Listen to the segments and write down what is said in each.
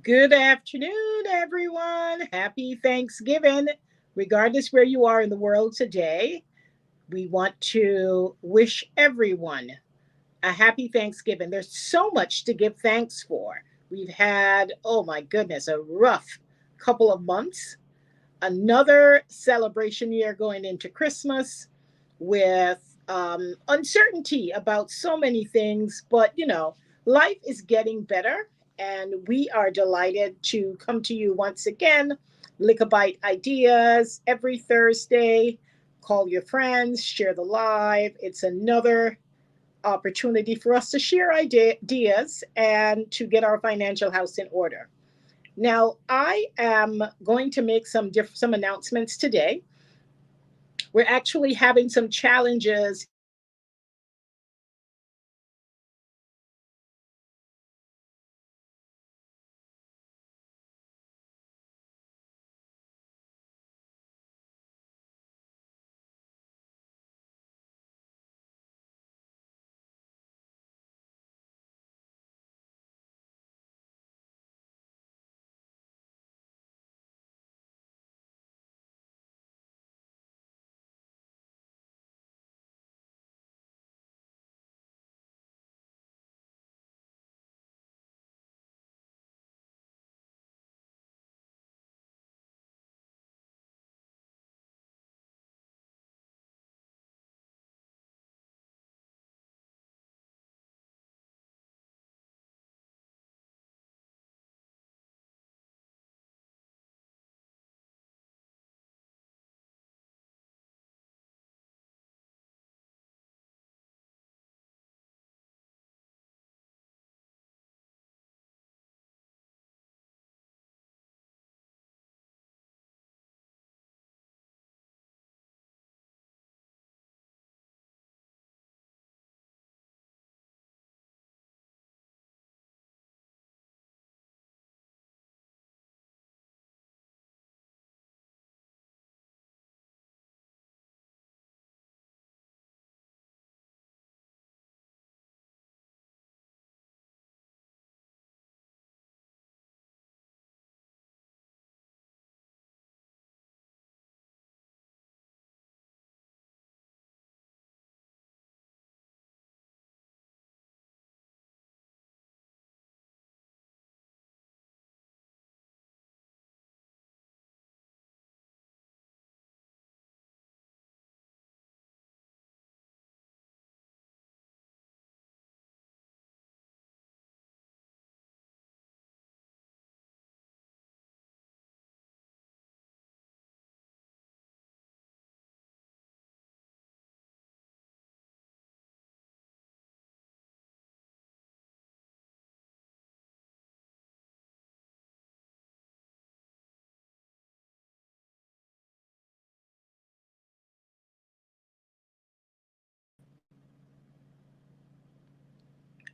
Good afternoon, everyone. Happy Thanksgiving. Regardless where you are in the world today, we want to wish everyone a happy Thanksgiving. There's so much to give thanks for. We've had, oh my goodness, a rough couple of months. Another celebration year going into Christmas with uncertainty about so many things. But, life is getting better. And we are delighted to come to you once again. Lickabite Ideas every Thursday. Call your friends, share the live. It's another opportunity for us to share ideas and to get our financial house in order. Now, I am going to make some announcements today. We're actually having some challenges in our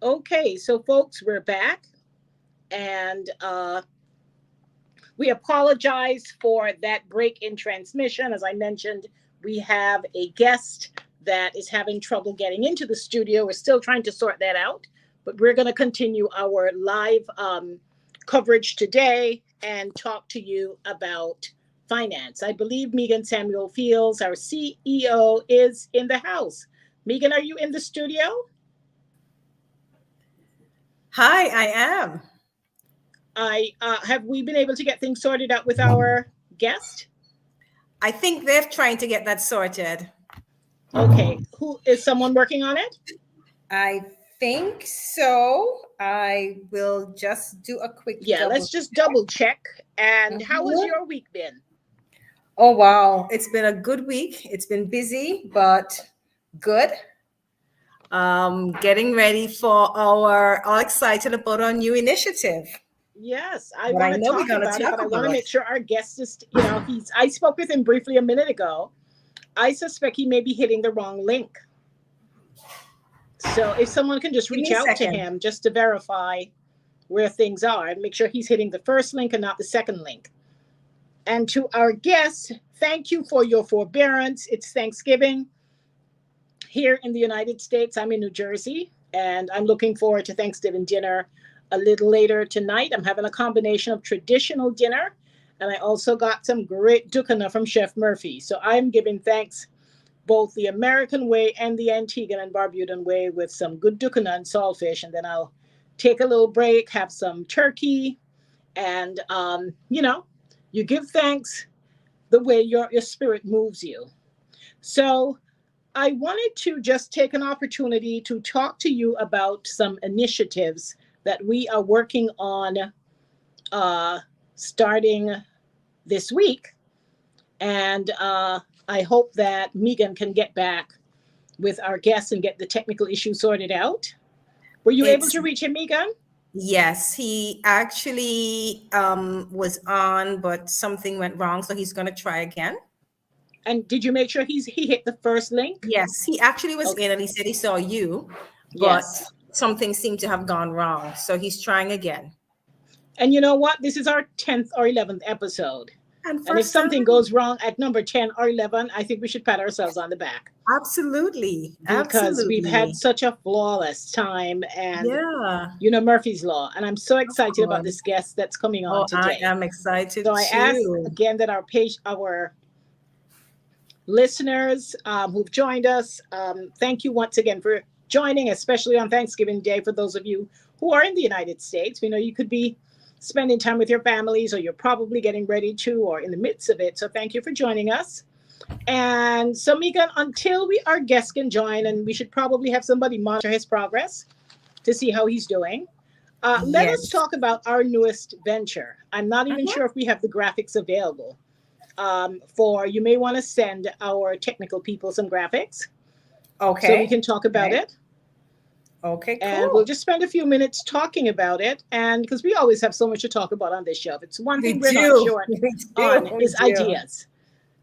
Okay, so folks, we're back, and we apologize for that break in transmission. As I mentioned, we have a guest that is having trouble getting into the studio. We're still trying to sort that out, but we're going to continue our live coverage today and talk to you about finance. I believe Megan Samuel Fields, our CEO, is in the house. Megan, are you in the studio? Hi, I am. I have we been able to get things sorted out with our guest? I think they're trying to get that sorted. Okay, who is someone working on it? I think so. I will just do a quick Yeah, double let's just double check. And check. how has your week been? Oh, wow. It's been a good week. It's been busy, but good. Getting ready for all excited about our new initiative. Yes, I But I want to know we're talk going to about it, talk but I want to about. make sure our guest is, I spoke with him briefly a minute ago. I suspect he may be hitting the wrong link. So if someone can just Give me reach a out to second. him just to verify where things are and make sure he's hitting the first link and not the second link. And to our guests, thank you for your forbearance. It's Thanksgiving here in the United States. I'm in New Jersey, and I'm looking forward to Thanksgiving dinner a little later tonight, I'm having a combination of traditional dinner, and I also got some great dukana from Chef Murphy. So I'm giving thanks both the American way and the Antiguan and Barbudan way with some good dukana and saltfish, and then I'll take a little break, have some turkey, and you give thanks the way your spirit moves you. So I wanted to just take an opportunity to talk to you about some initiatives that we are working on starting this week. And I hope that Megan can get back with our guests and get the technical issue sorted out. Were you able It's to reach him, Megan? Yes, he actually was on, but something went wrong, so he's going to try again. And did you make sure he hit the first link? Yes, he actually was Okay. in and he said he saw you, but Yes. something seemed to have gone wrong, so he's trying again. And you know what? This is our 10th or 11th episode. And if first something time. goes wrong at number 10 or 11, I think we should pat ourselves on the back. Absolutely. Because we've had Absolutely. such a flawless time, and Yeah, Murphy's Law. And I'm so of excited about course. this guest that's coming on Oh, I today. am excited So I ask too. again that our listeners who've joined us, thank you once again for joining, especially on Thanksgiving Day. For those of you who are in the United States, we know you could be spending time with your families, or you're probably getting ready to, or in the midst of it. So thank you for joining us. And so, Megan, until our guest can join, and we should probably have somebody monitor his progress to see how he's doing. Let us Yes. talk about our newest venture. I'm not even sure if we have the graphics available. You may want to send our technical people some graphics. Okay. So we can talk about it. Okay, cool. And we'll just spend a few minutes talking about it. And because we always have so much to talk about on this show. It's one thing we're not short on is ideas.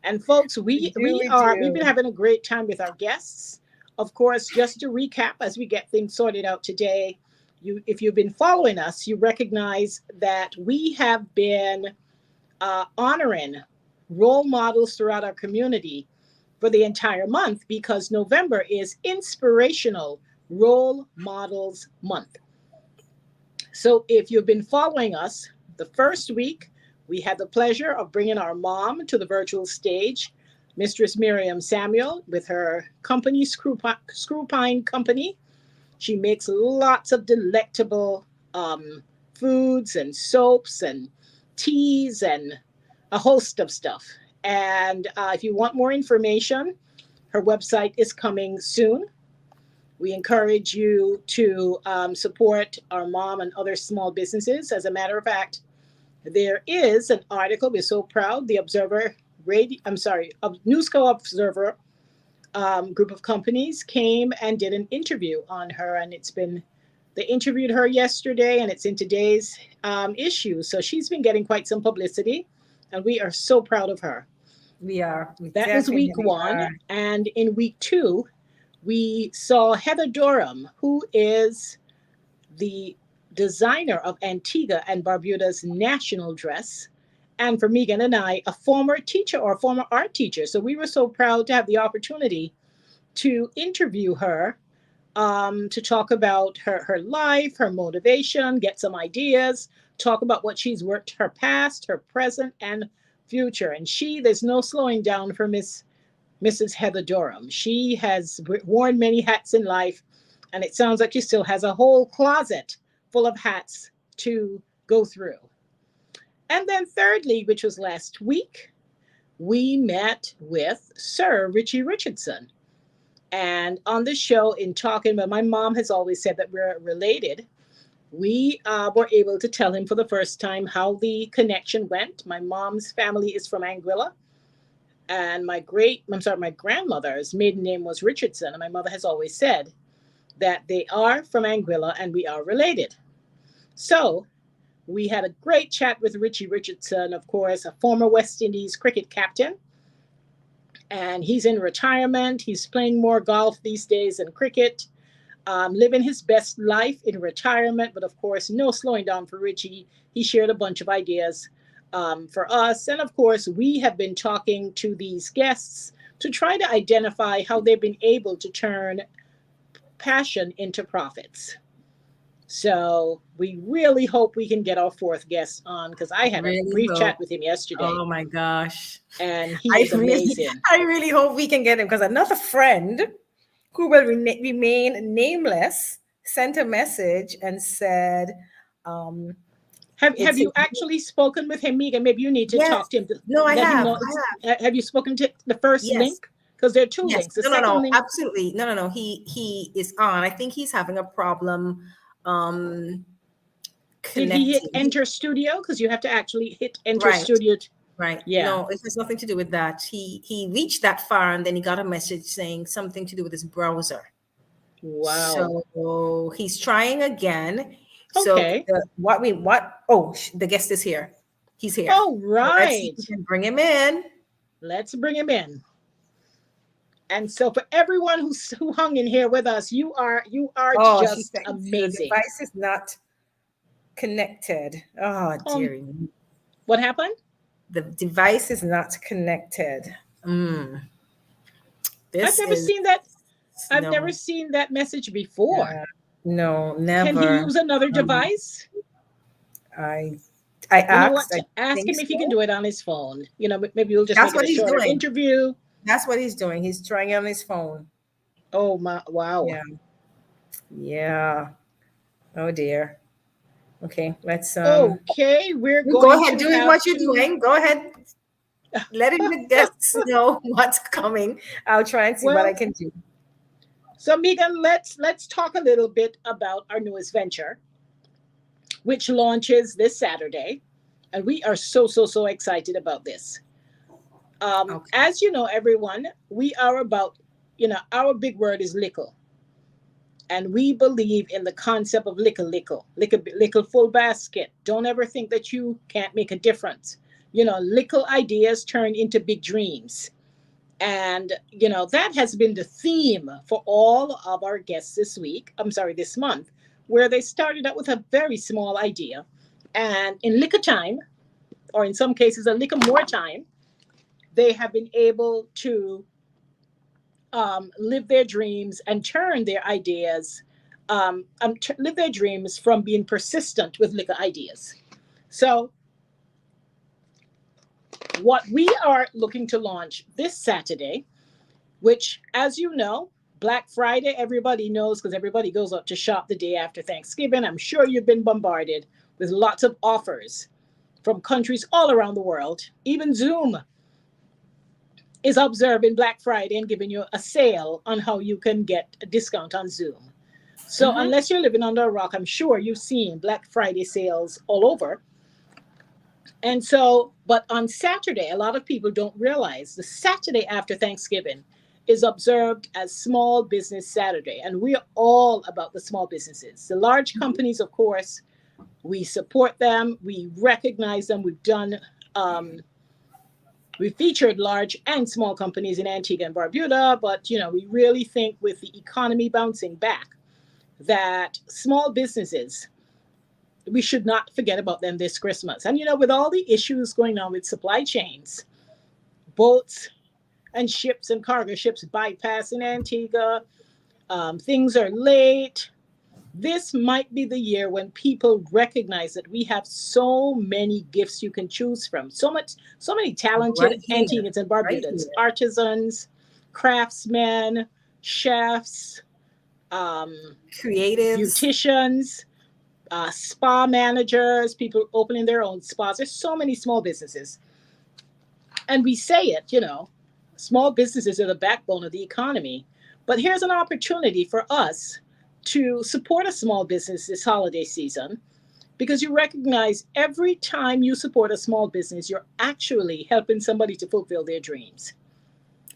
And folks, we've been having a great time with our guests. Of course, just to recap as we get things sorted out today, if you've been following us, you recognize that we have been honoring role models throughout our community for the entire month, because November is Inspirational Role Models Month. So if you've been following us, the first week, we had the pleasure of bringing our mom to the virtual stage, Mistress Miriam Samuel, with her company, Screwpine Company. She makes lots of delectable foods and soaps and teas and a host of stuff. And if you want more information, her website is coming soon. We encourage you to support our mom and other small businesses. As a matter of fact, there is an article, we're so proud, the Newsco Observer group of companies came and did an interview on her, and they interviewed her yesterday, and it's in today's issue. So she's been getting quite some publicity, and we are so proud of her. We are. That was week one. And in week two, we saw Heather Durham, who is the designer of Antigua and Barbuda's national dress. And for Megan and I, a former teacher or former art teacher. So we were so proud to have the opportunity to interview her, to talk about her life, her motivation, get some ideas, talk about what she's worked, her past, her present, and future. And there's no slowing down for Mrs. Heather Durham. She has worn many hats in life, and it sounds like she still has a whole closet full of hats to go through. And then thirdly, which was last week, we met with Sir Richie Richardson. And on the show, in talking, but my mom has always said that we're related, we were able to tell him for the first time how the connection went. My mom's family is from Anguilla, and my grandmother's maiden name was Richardson, and my mother has always said that they are from Anguilla and we are related. So we had a great chat with Richie Richardson, of course, a former West Indies cricket captain. And he's in retirement. He's playing more golf these days than cricket, living his best life in retirement. But of course, no slowing down for Richie. He shared a bunch of ideas for us. And of course, we have been talking to these guests to try to identify how they've been able to turn passion into profits. So we really hope we can get our fourth guest on, because I had a Really brief chat hope. with him yesterday, Oh my gosh. and he I is really, amazing. I really hope we can get him because another friend who will remain nameless sent a message and said, um, Have it's you actually spoken with him, Megan? Maybe you need to yes. talk to him to No, I let him have. know. I have. Have you spoken to the first Yes. link? Because there are two Yes. links. The No, no, second no. link, Absolutely. No, no, no. He is on. I think he's having a problem um did he hit connecting. enter studio? Because you have to actually hit enter Right. studio. Right. Yeah. No, it has nothing to do with that. He reached that far and then he got a message saying something to do with his browser. Wow. So he's trying again. So Okay. the guest is here. He's here. All So let's see if right. we can bring him in. Let's bring him in. And so for everyone who hung in here with us, you are Oh, she just said the amazing. device is not connected. Oh Um, dear. what happened? The device is not connected. I've This never is seen that. I've never no, seen that message before. no, Can he never. use another Um, device? I I You know what? asked, I Ask think him if he can so. do it on his phone. Maybe we'll just That's make it what a he's shorter doing. interview. That's what he's doing. He's trying it on his phone. Oh my! Wow. Yeah. Yeah. Oh dear. Okay, let's Okay, we're you go going ahead to doing have what you're to. doing. Go ahead letting the guests know what's coming. I'll try and see what I Well, can do. so Megan, let's talk a little bit about our newest venture, which launches this Saturday, and we are so excited about this. Okay. As you know, everyone, we are about, our big word is lickle. And we believe in the concept of lickle full basket. Don't ever think that you can't make a difference. Lickle ideas turn into big dreams. And, that has been the theme for all of our guests this month, where they started out with a very small idea. And in liquor time, or in some cases, a liquor more time, they have been able to live their dreams and turn their ideas, live their dreams from being persistent with liquor ideas. So, what we are looking to launch this Saturday, which, as you know, Black Friday, everybody knows because everybody goes up to shop the day after Thanksgiving. I'm sure you've been bombarded with lots of offers from countries all around the world. Even Zoom is observing Black Friday and giving you a sale on how you can get a discount on Zoom. So, Mm-hmm. unless you're living under a rock, I'm sure you've seen Black Friday sales all over. And so, but on Saturday, a lot of people don't realize the Saturday after Thanksgiving is observed as Small Business Saturday. And we are all about the small businesses. The large companies, of course, we support them, we recognize them. We featured large and small companies in Antigua and Barbuda, but we really think with the economy bouncing back, that small businesses, we should not forget about them this Christmas. And with all the issues going on with supply chains, boats and ships and cargo ships bypassing Antigua, things are late. This might be the year when people recognize that we have so many gifts you can choose from. So many Right talented here. Antiguans and Right Barbudans, here. artisans, craftsmen, chefs, um, Creatives. beauticians, spa managers, people opening their own spas. There's so many small businesses. And we say it, small businesses are the backbone of the economy. But here's an opportunity for us to support a small business this holiday season, because you recognize every time you support a small business, you're actually helping somebody to fulfill their dreams.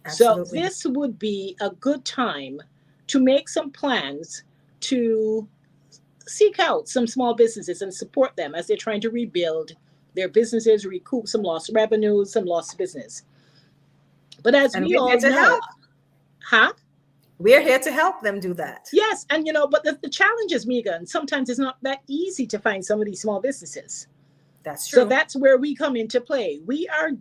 So Absolutely. this would be a good time to make some plans to seek out some small businesses and support them as they're trying to rebuild their businesses, recoup some lost revenues, some lost business. But as And we we're here all to know, help. huh? We're here to help them do that. Yes, and but the challenge is, Megan, sometimes it's not that easy to find some of these small businesses. That's So true. that's where we come into play. We are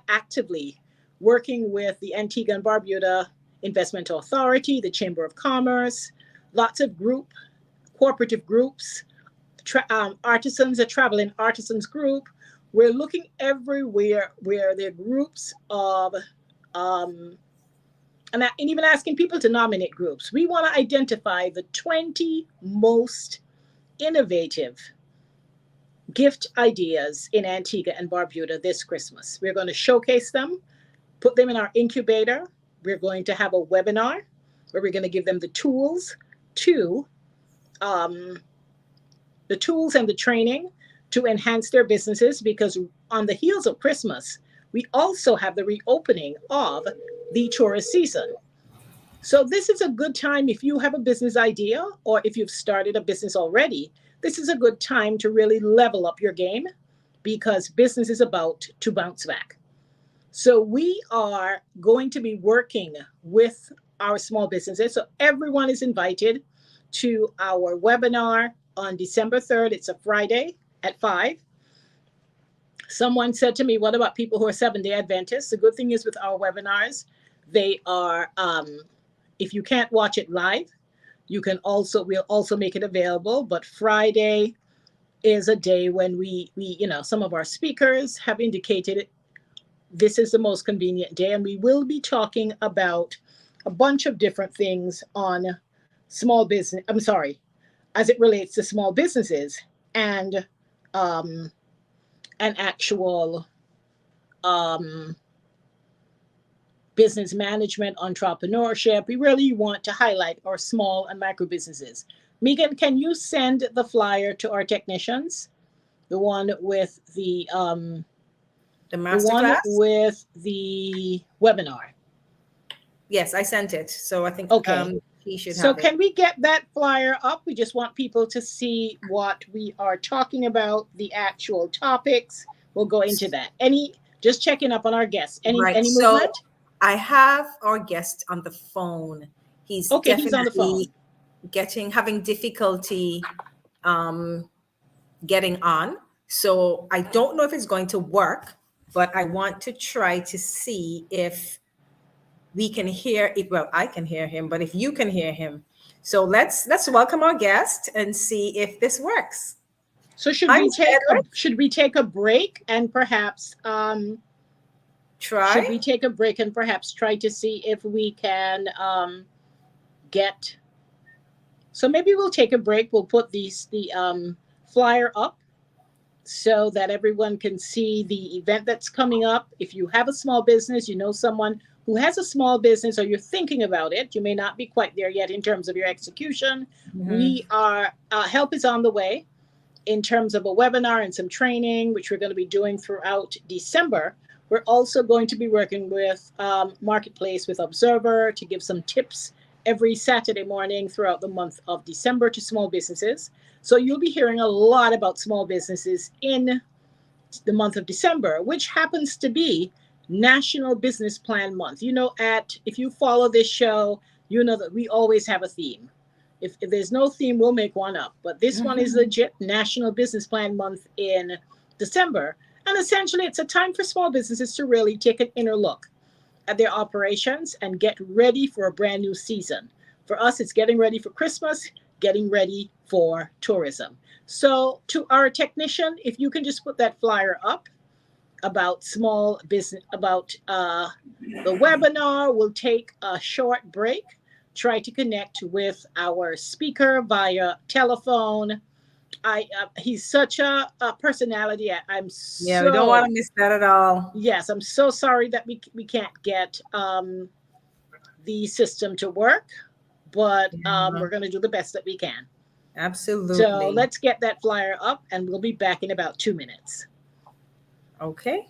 actively working with the Antigua and Barbuda Investment Authority, the Chamber of Commerce, lots of group cooperative groups, artisans, a traveling artisans group. We're looking everywhere where there are groups of, um, and even asking people to nominate groups. We want to identify the 20 most innovative gift ideas in Antigua and Barbuda this Christmas. We're going to showcase them, put them in our incubator. We're going to have a webinar where we're going to give them the tools to um, the tools and the training to enhance their businesses, because on the heels of Christmas, we also have the reopening of the tourist season. So this is a good time if you have a business idea or if you've started a business already. This is a good time to really level up your game, because business is about to bounce back. So we are going to be working with our small businesses. So everyone is invited to our webinar on December 3rd. It's a Friday at 5. Someone said to me, what about people who are 7-day Adventists? The good thing is with our webinars, they are, if you can't watch it live, we'll also make it available. But Friday is a day when we some of our speakers have indicated this is the most convenient day, and we will be talking about a bunch of different things on small business. I'm sorry, as it relates to small businesses and an actual business management, entrepreneurship. We really want to highlight our small and micro businesses. Megan, can you send the flyer to our technicians? The one with the one masterclass? with the webinar. Yes, I sent it. So I think okay. He should so have it. can we get that flyer up? We just want people to see what we are talking about, the actual topics. We'll go into that. Just checking up on our guests. Any movement? I have our guest on the phone. He's definitely he's on the phone. having difficulty getting on. So I don't know if it's going to work, but I want to try to see if we can hear it. Well, I can hear him, but if you can hear him. So let's welcome our guest and see if this works. So should we take a break and perhaps try to see if we can get. So maybe we'll take a break. We'll put the flyer up so that everyone can see the event that's coming up. If you have a small business, you know someone who has a small business, or you're thinking about it, you may not be quite there yet in terms of your execution. We are help is on the way in terms of a webinar and some training, which we're going to be doing throughout December. We're also going to be working with Marketplace with Observer to give some tips every Saturday morning throughout the month of December to small businesses. So you'll be hearing a lot about small businesses in the month of December, which happens to be National Business Plan Month. If you follow this show, you know that we always have a theme. If there's no theme, we'll make one up. But this one is legit National Business Plan Month in December. And essentially, it's a time for small businesses to really take an inner look at their operations and get ready for a brand new season. For us, it's getting ready for Christmas, getting ready for tourism. So to our technician, if you can just put that flyer up about small business, about the webinar, we'll take a short break, try to connect with our speaker via telephone. He's such a personality. We don't want to miss that at all. Yes, I'm so sorry that we can't get the system to work, but we're going to do the best that we can. Absolutely. So let's get that flyer up, and we'll be back in about 2 minutes. Okay.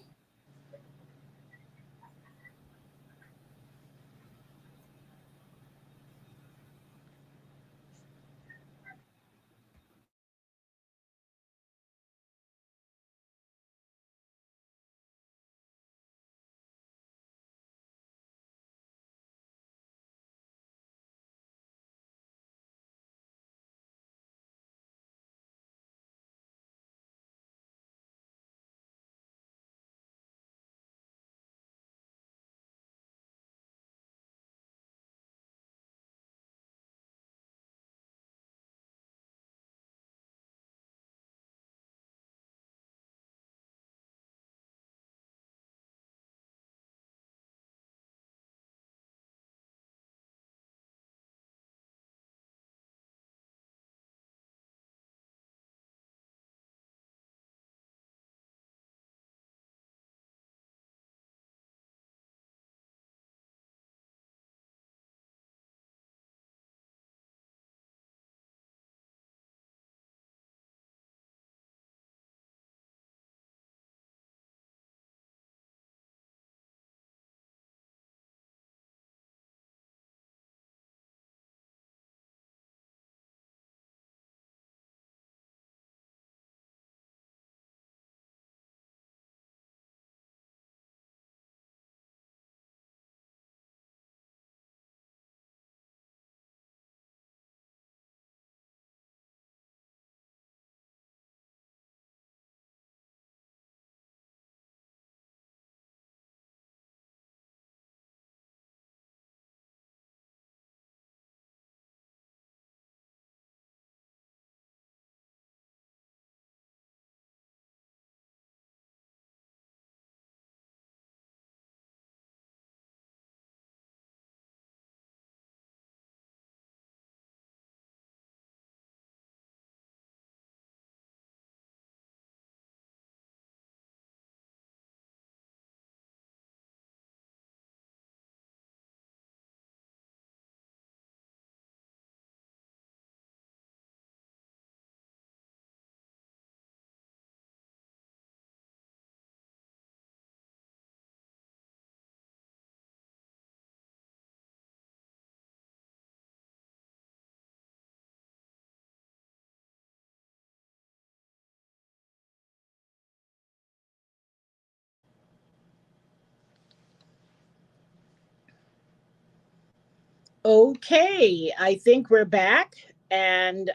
Okay, I think we're back. And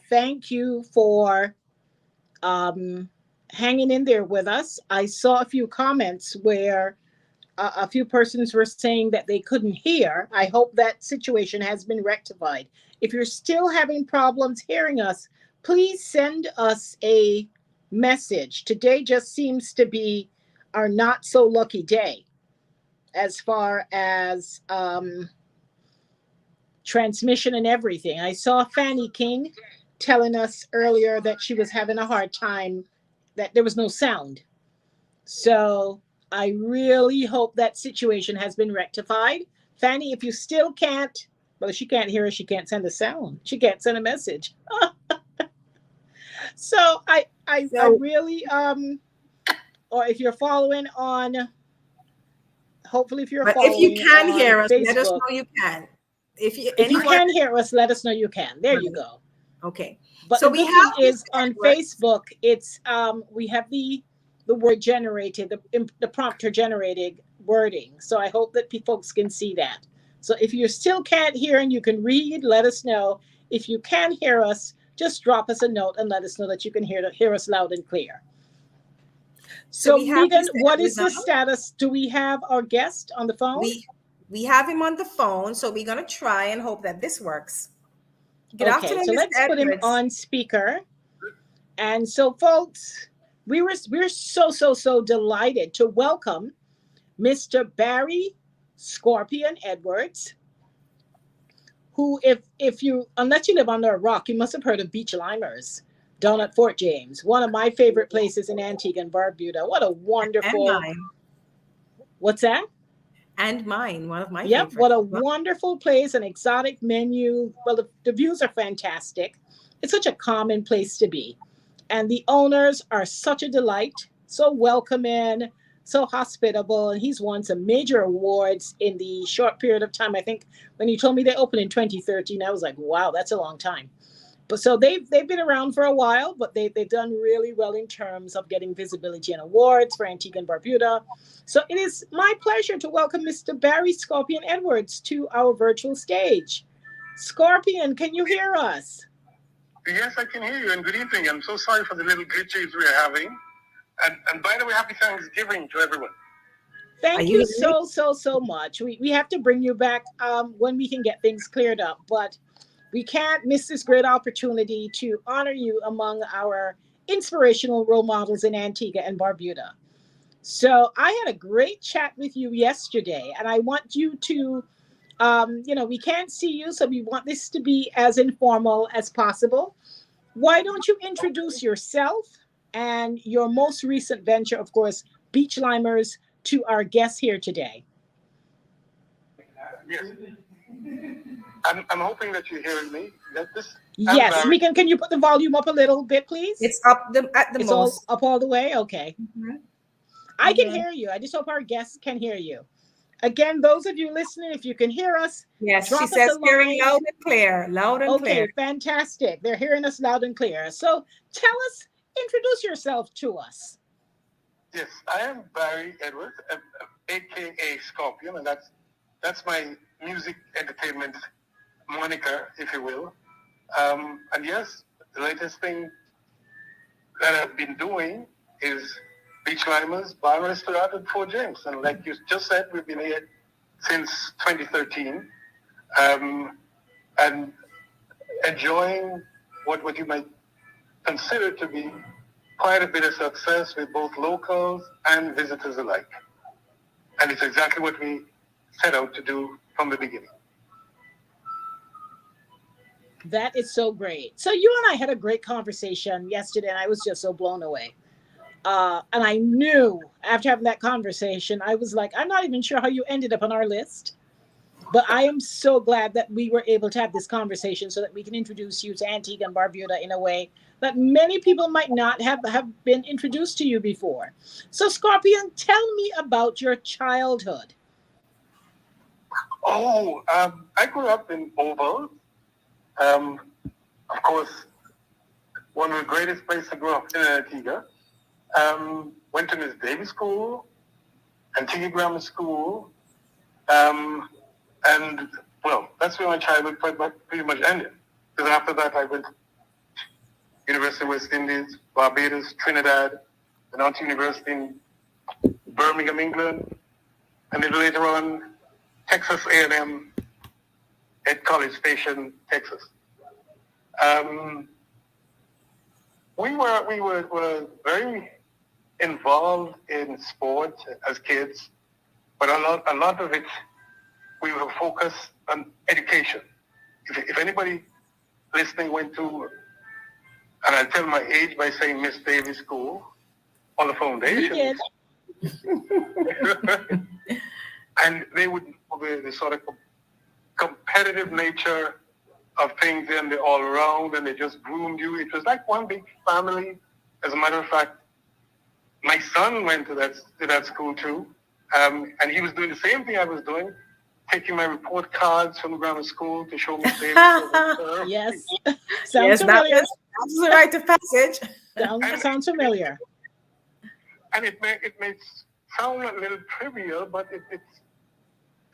thank you for um, hanging in there with us. I saw a few comments where a few persons were saying that they couldn't hear. I hope that situation has been rectified. If you're still having problems hearing us, please send us a message. Today just seems to be our not so lucky day as far as transmission and everything. I saw Fanny King telling us earlier that she was having a hard time, that there was no sound. So I really hope that situation has been rectified. Fanny, if you still can't, well, if she can't hear us, she can't send a sound. She can't send a message. So I So, really or if you're following on, hopefully if you're but if you following can on hear us, let us Facebook, know you can. If you if you anyone, can hear us, let us know you can. There you right. go. Okay. But So the we good have thing Mr. is on Edwards. Facebook, it's we have the word generated, the prompter generated wording. So I hope that folks can see that. So if you still can't hear and you can read, let us know. If you can hear us, just drop us a note and let us know that you can hear us loud and clear. So So we have Megan, Mr. what is Edwards the on. status? Do we have our guest on the phone? We have him on the phone, so we're gonna try and hope that this works. Good Okay, afternoon, so Mr. let's put him Edwards. on speaker. And so, folks, we're so delighted to welcome Mr. Barry Scorpion Edwards, who, if you, unless you live under a rock, you must have heard of Beach Limers down at Fort James, one of my favorite places in Antigua and Barbuda. What a And wonderful, mine. what's that? And mine, one of my Yep, what favorites. a wonderful place, an exotic menu. Well, the views are fantastic. It's such a common place to be. And the owners are such a delight, so welcoming, so hospitable. And he's won some major awards in the short period of time. I think when he told me they opened in 2013, I was like, wow, that's a long time. But so they've been around for a while, but they've done really well in terms of getting visibility and awards for Antigua and Barbuda. So it is my pleasure to welcome Mr. Barry Scorpion Edwards to our virtual stage. Scorpion, can you hear us? Yes, I can hear you, and good evening. I'm so sorry for the little glitches we're having. And by the way, happy Thanksgiving to everyone. Are Thank you you hearing me? so much. We have to bring you back when we can get things cleared up, but we can't miss this great opportunity to honor you among our inspirational role models in Antigua and Barbuda. So I had a great chat with you yesterday, and I want you to, we can't see you, so we want this to be as informal as possible. Why don't you introduce yourself and your most recent venture, of course, Beach Limers, to our guests here today? Yes, I'm hoping that you're hearing me. Yes, Megan, can you put the volume up a little bit, please? It's up at the It's all most. up all the way? Okay. Mhm. I can hear you. I just hope our guests can hear you. Again, those of you listening, if you can hear us, Yes, she drop us a says hearing line. loud and clear, loud and clear. Okay, fantastic. They're hearing us loud and clear. So tell us, introduce yourself to us. Yes, I am Barry Edwards, aka Scorpion, and that's my music entertainment moniker, if you will. And yes, the latest thing that I've been doing is Beach Limers Bar and Restaurant at Fort James. And like you just said, we've been here since 2013 and enjoying what you might consider to be quite a bit of success with both locals and visitors alike. And it's exactly what we set out to do from the beginning. That is so great. So you and I had a great conversation yesterday, and I was just so blown away. And I knew after having that conversation, I was like, I'm not even sure how you ended up on our list. But I am so glad that we were able to have this conversation so that we can introduce you to Antigua and Barbuda in a way that many people might not have been introduced to you before. So, Scorpion, tell me about your childhood. I grew up in Oval. Of course, one of the greatest places to grow up in Antigua. Went to Miss Davis School, Antigua Grammar School, and well, that's where my childhood pretty much ended. Because after that, I went to University of West Indies, Barbados, Trinidad, and on to University in Birmingham, England, and then later on, Texas A&M at College Station, Texas. We were very involved in sport as kids, but a lot of it, we were focused on education. If anybody listening went to, and I'll tell my age by saying Miss Davis School on the foundation, and they would, the sort of competitive nature of things, and they're all around, and they just groomed you. It was like one big family. As a matter of fact, my son went to that school too, and he was doing the same thing I was doing, taking my report cards from the grammar school to show me. Yes, sounds yes, familiar. that's the rite of passage. Sounds familiar. And it may sound a little trivial, but it's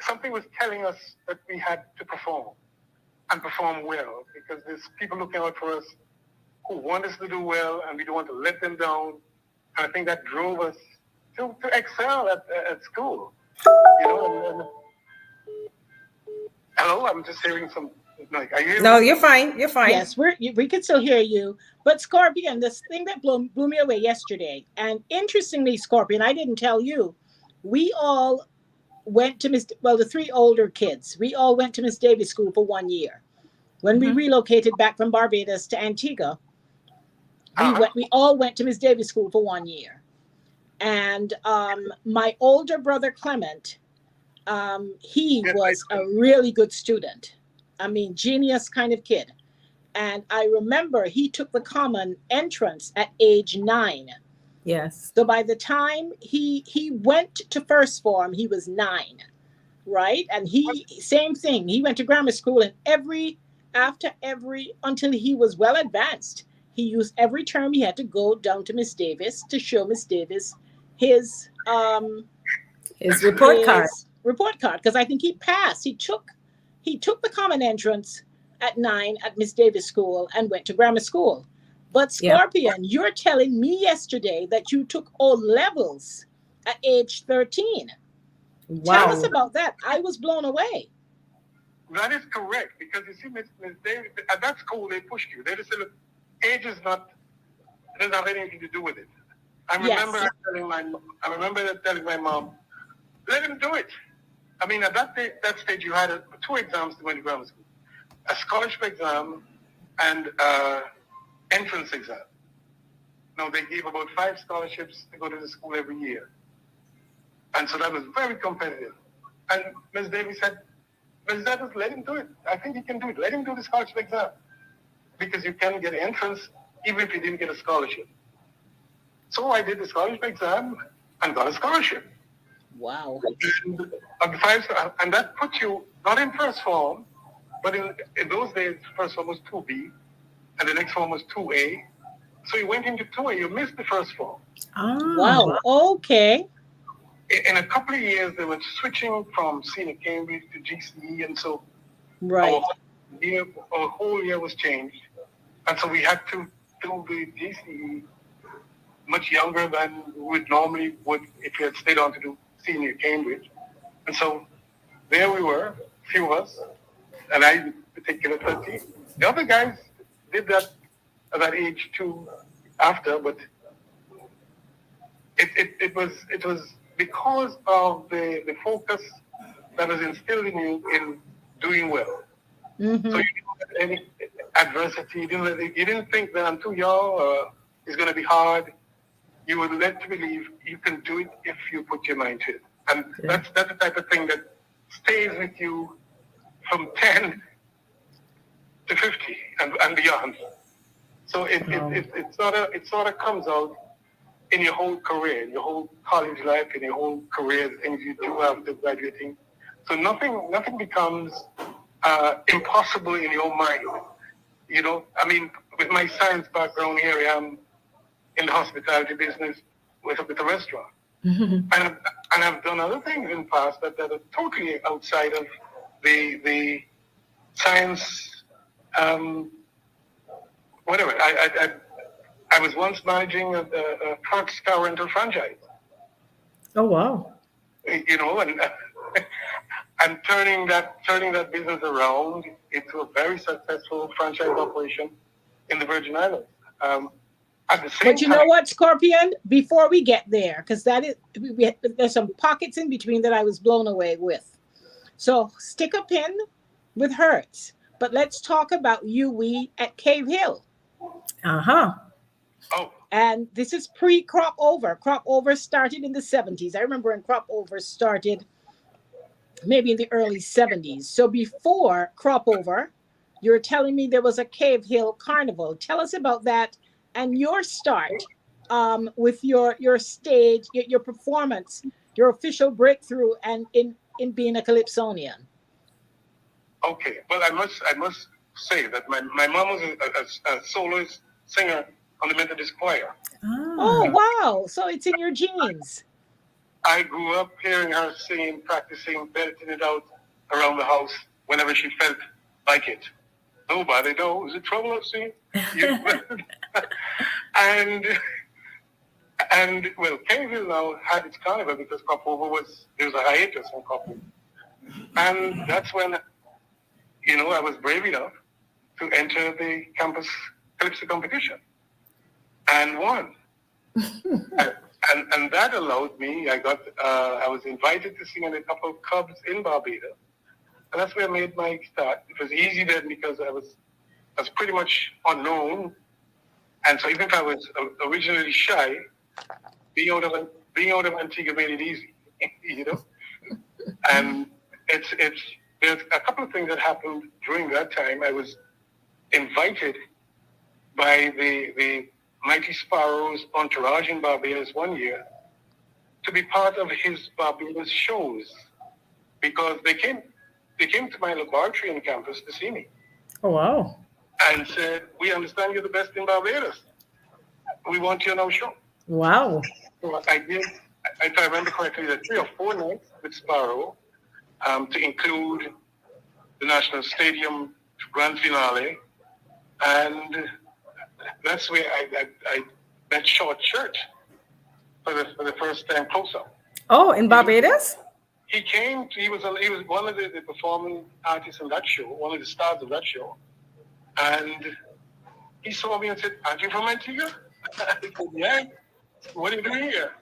something was telling us that we had to perform and perform well, because there's people looking out for us who want us to do well, and we don't want to let them down. And I think that drove us to excel at school. You know. Hello, I'm just hearing some. Like, are you? No, you're fine. You're fine. Yes, we can still hear you. But Scorpion, this thing that blew me away yesterday, and interestingly, Scorpion, I didn't tell you, we all went to the three older kids, we all went to Miss Davis School for 1 year. When we relocated back from Barbados to Antigua, we all went to Miss Davis School for 1 year. And my older brother, Clement, he was a really good student. I mean, genius kind of kid. And I remember he took the common entrance at age 9. Yes. So by the time he went to first form, he was 9, right? And same thing. He went to grammar school, and until he was well advanced, he used every term he had to go down to Miss Davis to show Miss Davis his report card. Report card, because I think he passed. He took the common entrance at 9 at Miss Davis School and went to grammar school. But Scorpion, you're telling me yesterday that you took O levels at age 13. Wow. Tell us about that. I was blown away. That is correct, because you see, Miss Davis, at that school, they pushed you. They just said, look, age doesn't have anything to do with it. I remember telling my mom, let him do it. I mean, at that stage, you had 2 exams to go into grammar school. A scholarship exam and entrance exam. Now, they gave about 5 scholarships to go to the school every year. And so that was very competitive. And Ms. Davis said, Ms. Davis, let him do it. I think he can do it. Let him do the scholarship exam. Because you can get entrance even if you didn't get a scholarship. So I did the scholarship exam and got a scholarship. Wow. And that puts you not in first form, but in those days, first form was 2B, and the next form was 2A. So you went into 2A, you missed the first form. Oh. Wow, okay. In a couple of years, they were switching from senior Cambridge to GCE, and so right. Our whole year was changed. And so we had to do the GCE much younger than we normally would if we had stayed on to do senior Cambridge. And so there we were, a few of us, and I in particular 13. The other guys did that at that age too after, but it was because of the focus that was instilled in you in doing well. Mm-hmm. So you didn't have any adversity. You didn't think that I'm too young or it's going to be hard. You were led to believe you can do it if you put your mind to it. And that's the type of thing that stays with you from 10 to 50 and beyond. So it sort of comes out in your whole career, in your whole college life, in your whole career, the things you do after graduating. So nothing becomes impossible in your mind. You know, I mean, with my science background here, I am in the hospitality business with a restaurant. Mm-hmm. And I've done other things in the past that are totally outside of the science, whatever. I was once managing a Fox car rental franchise, Oh, wow. you know, and and turning that business around into a very successful franchise operation in the Virgin Islands. At the same But you time, know what, Scorpion? Before we get there, because there's some pockets in between that I was blown away with. So stick a pin with Hertz, but let's talk about UWE at Cave Hill. Uh-huh. oh, And this is pre-Crop Over. Crop Over started in the 70s. I remember when Crop Over started maybe in the early 70s. So before Crop Over, you're telling me there was a Cave Hill Carnival. Tell us about that and your start with your stage, your performance, your official breakthrough, and in being a calypsonian. okay. Well, I must say that my mom was a soloist singer on the Methodist choir. Oh, wow. So it's in your genes. I grew up hearing her singing, practicing, belting it out around the house whenever she felt like it. Nobody knows the trouble of singing. And well, Cave Hill now had its carnival because Crop Over there was a hiatus on Crop Over. And that's when, you know, I was brave enough to enter the campus calypso competition and won. And that allowed me, I was invited to sing in a couple of clubs in Barbados. And that's where I made my start. It was easy then because I was pretty much unknown. And so even if I was originally shy, being out of Antigua made it easy, you know? And there's a couple of things that happened during that time. I was invited by the Mighty Sparrows entourage in Barbados one year to be part of his Barbados shows because they came to my laboratory on campus to see me. Oh, wow. And said, "We understand you're the best in Barbados. We want you on our show." Wow. So I did, if I remember correctly, the 3 or 4 nights with Sparrow to include the National Stadium grand finale. And that's where I met Short Shirt for the first time close-up. Oh, in Barbados? He was one of the performing artists on that show, one of the stars of that show. And he saw me and said, "Aren't you from Antigua?" I said, "Yeah. What are you doing here?"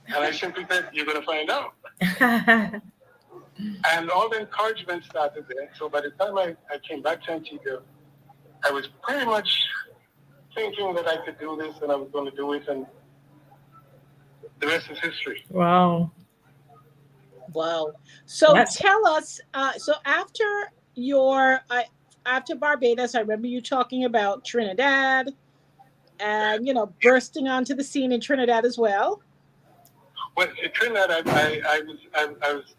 And I simply said, "You're going to find out." And all the encouragement started there. So by the time I came back to Antigua, I was pretty much thinking that I could do this and I was going to do it. And the rest is history. Wow. Wow. So Yes. tell us, so after Barbados, I remember you talking about Trinidad and, you know, bursting onto the scene in Trinidad as well. Well, in Trinidad, I was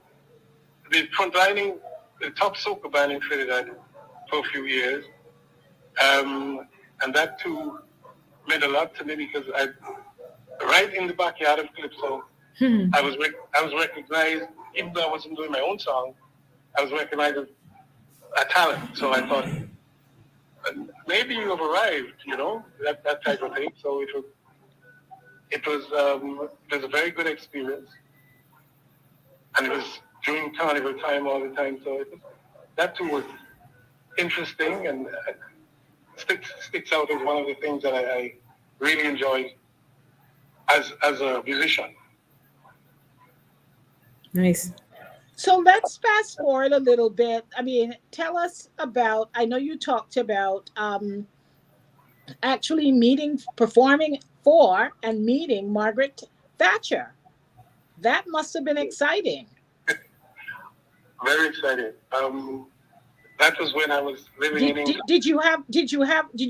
the frontlining the top soca band in Trinidad for a few years. And that too meant a lot to me because right in the backyard of Calypso, I was recognized, even though I wasn't doing my own song, I was recognized as a talent. So I thought, maybe you have arrived, you know, that type of thing. So it was a very good experience. And it was during carnival time all the time. So that too was interesting and sticks out as one of the things that I really enjoyed as a musician. Nice. So let's fast forward a little bit. I mean, tell us about, I know you talked about actually performing for and meeting Margaret Thatcher. That must have been exciting. Very excited. That was when I was living in England. Did you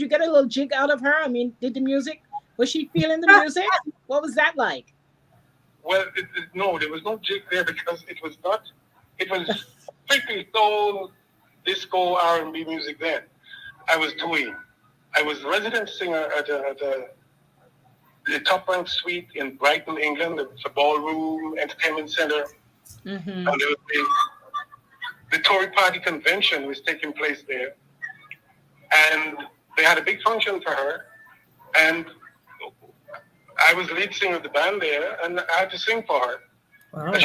get a little jig out of her? I mean, was she feeling the music? What was that like? Well, no, there was no jig there because it was strictly soul, disco, R&B music then. I was resident singer at the Top Rank Suite in Brighton, England. It's a ballroom, entertainment center. Mm-hmm. And the Tory Party convention was taking place there, and they had a big function for her, and I was lead singer of the band there, and I had to sing for her. Wow. And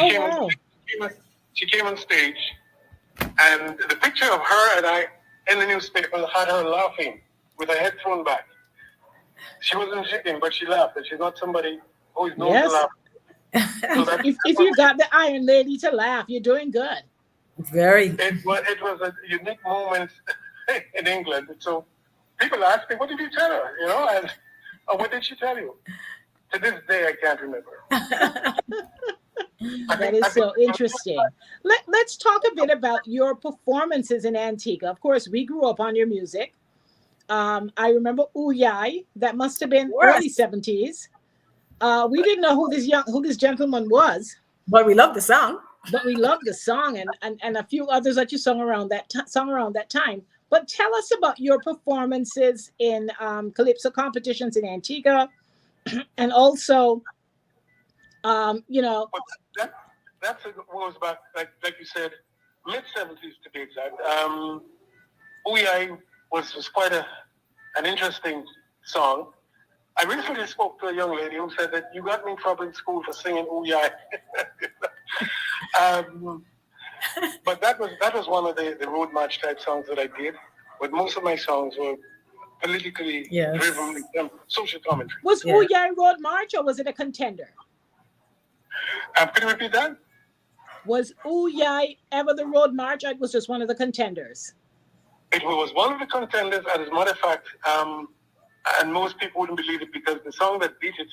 she came on stage, and the picture of her and I in the newspaper had her laughing with her headphone back. She wasn't singing, but she laughed, and she's not somebody who is known to laugh. So if you got the Iron Lady to laugh, you're doing good. Very. It was a unique moment in England. So people ask me, what did you tell her? You know, and what did she tell you? To this day, I can't remember. That is so interesting. Let's talk a bit about your performances in Antigua. Of course, we grew up on your music. I remember Ooh Yai. That must have been early 70s. We didn't know who this gentleman was, but we loved the song. But we loved the song and a few others that you sung around that time. But tell us about your performances in calypso competitions in Antigua, and also, you know. That was about, like you said, mid-70s to be exact. Ooh Yai was quite an interesting song. I recently spoke to a young lady who said that you got me in trouble in school for singing Ooh Yai. But that was one of the road march type songs that I did. But most of my songs were politically driven, social commentary. Was Ooh Yai Road March, or was it a contender? Can you repeat that? Was Ooh Yai ever the Road March, or it was just one of the contenders? It was one of the contenders, and as a matter of fact, and most people wouldn't believe it because the song that beat it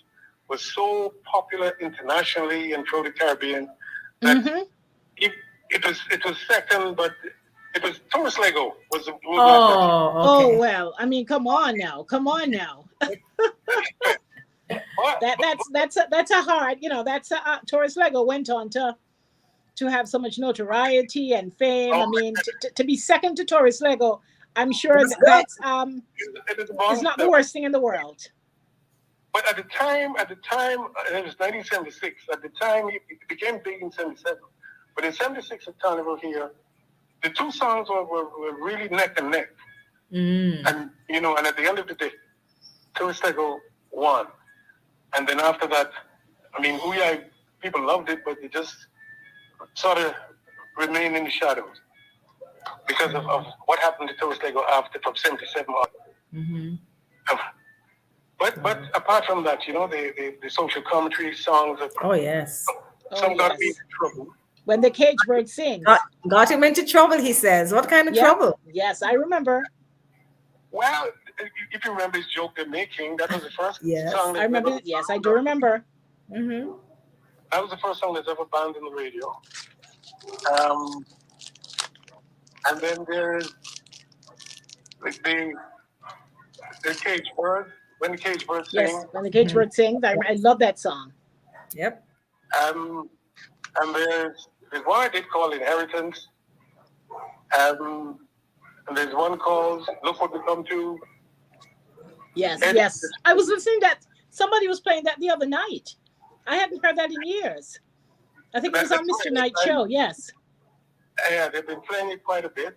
was so popular internationally and throughout the Caribbean that it was second, but it was Taurus Lego was the Oh well, I mean, come on now. That's a hard, you know. Taurus Lego went on to have so much notoriety and fame. I mean, to be second to Taurus Lego, I'm sure that's it's not the worst thing in the world. But at the time, it was 1976. At the time, it became big in 77. But in 76 at Carnival here, the two songs were really neck and neck. And, you know, and at the end of the day, Taurus Lego won. And then after that, I mean, Ooh Yai, people loved it, but it just sort of remained in the shadows because of what happened to Taurus Lego after, from 77 on. But apart from that, you know, the social commentary songs. Some got me in trouble. When the cage bird sings. Got him into trouble, he says. What kind of trouble? Yes, I remember. Well, if you remember his joke they're making, that was the first song. I remember. Yes, I do remember. That was the first song that's ever banned on the radio. And then there's the cage bird. When the cage bird sings. Yes, when the cage bird sings. I love that song. Yep. And there's one I did called Inheritance. And there's one called Look What We Come To. Yes. I was listening that somebody was playing that the other night. I hadn't heard that in years. I think it was on Mr. Night Show, yes. Yeah, they've been playing it quite a bit.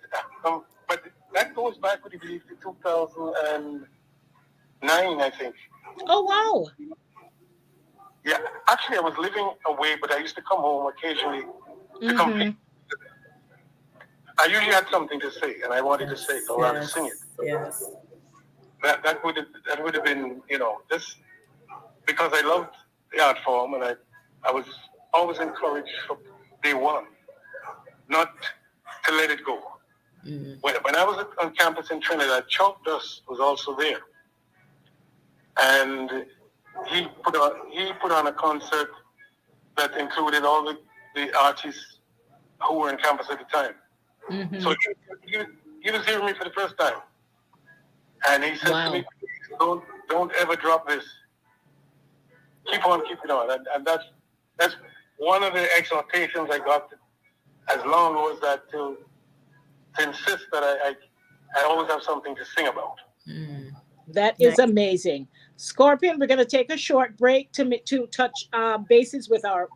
But that goes back, I believe, to 2009, I think. Oh, wow. Yeah, actually, I was living away, but I used to come home occasionally to compete. I usually had something to say, and I wanted to say it, so I would sing it. Yes. That would have been, you know, just because I loved the art form, and I was always encouraged from day one not to let it go. When I was on campus in Trinidad, Chalk Dust was also there, and he put on a concert that included all the artists who were on campus at the time. So he was hearing me for the first time, and he said to me, "Don't ever drop this. Keep on keeping on." And that's one of the exhortations I got as long was that to insist that I always have something to sing about. That is amazing. Scorpion, we're going to take a short break to touch bases with our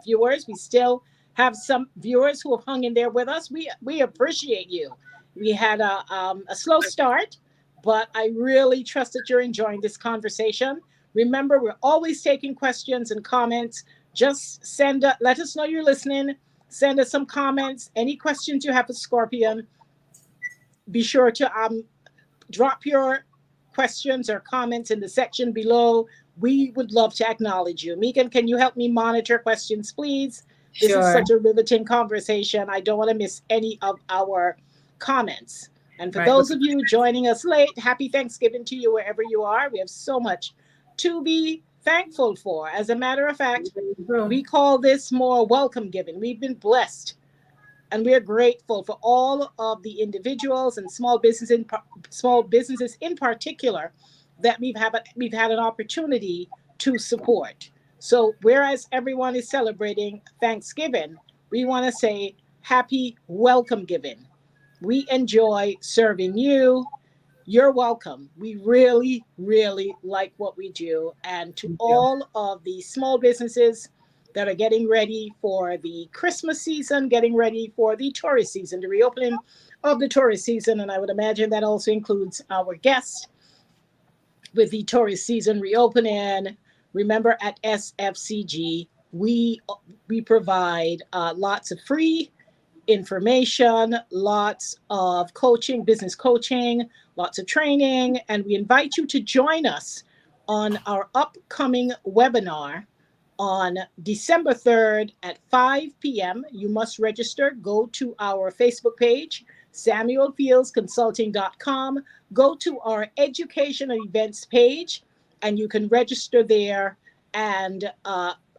viewers. We still have some viewers who have hung in there with us. We appreciate you. We had a slow start, but I really trust that you're enjoying this conversation. Remember, we're always taking questions and comments. Just let us know you're listening. Send us some comments. Any questions you have for Scorpion, be sure to drop your questions or comments in the section below. We would love to acknowledge you. Megan, can you help me monitor questions, please? This is Sure. such a riveting conversation. I don't want to miss any of our comments. And for Right. those of you joining us late, happy Thanksgiving to you wherever you are. We have so much to be thankful for. As a matter of fact, we call this more welcome giving. We've been blessed, and we are grateful for all of the individuals and small businesses in particular that we've had an opportunity to support. So whereas everyone is celebrating Thanksgiving, we want to say happy welcome giving. We enjoy serving you. You're welcome. We really, really like what we do. And to all of the small businesses that are getting ready for the Christmas season, getting ready for the tourist season, the reopening of the tourist season, and I would imagine that also includes our guests with the tourist season reopening. Remember, at SFCG, we provide lots of free information, lots of coaching, business coaching, lots of training, and we invite you to join us on our upcoming webinar on December 3rd at 5 p.m. You must register. Go to our Facebook page, SamuelFieldsConsulting.com. Go to our education and events page, and you can register there and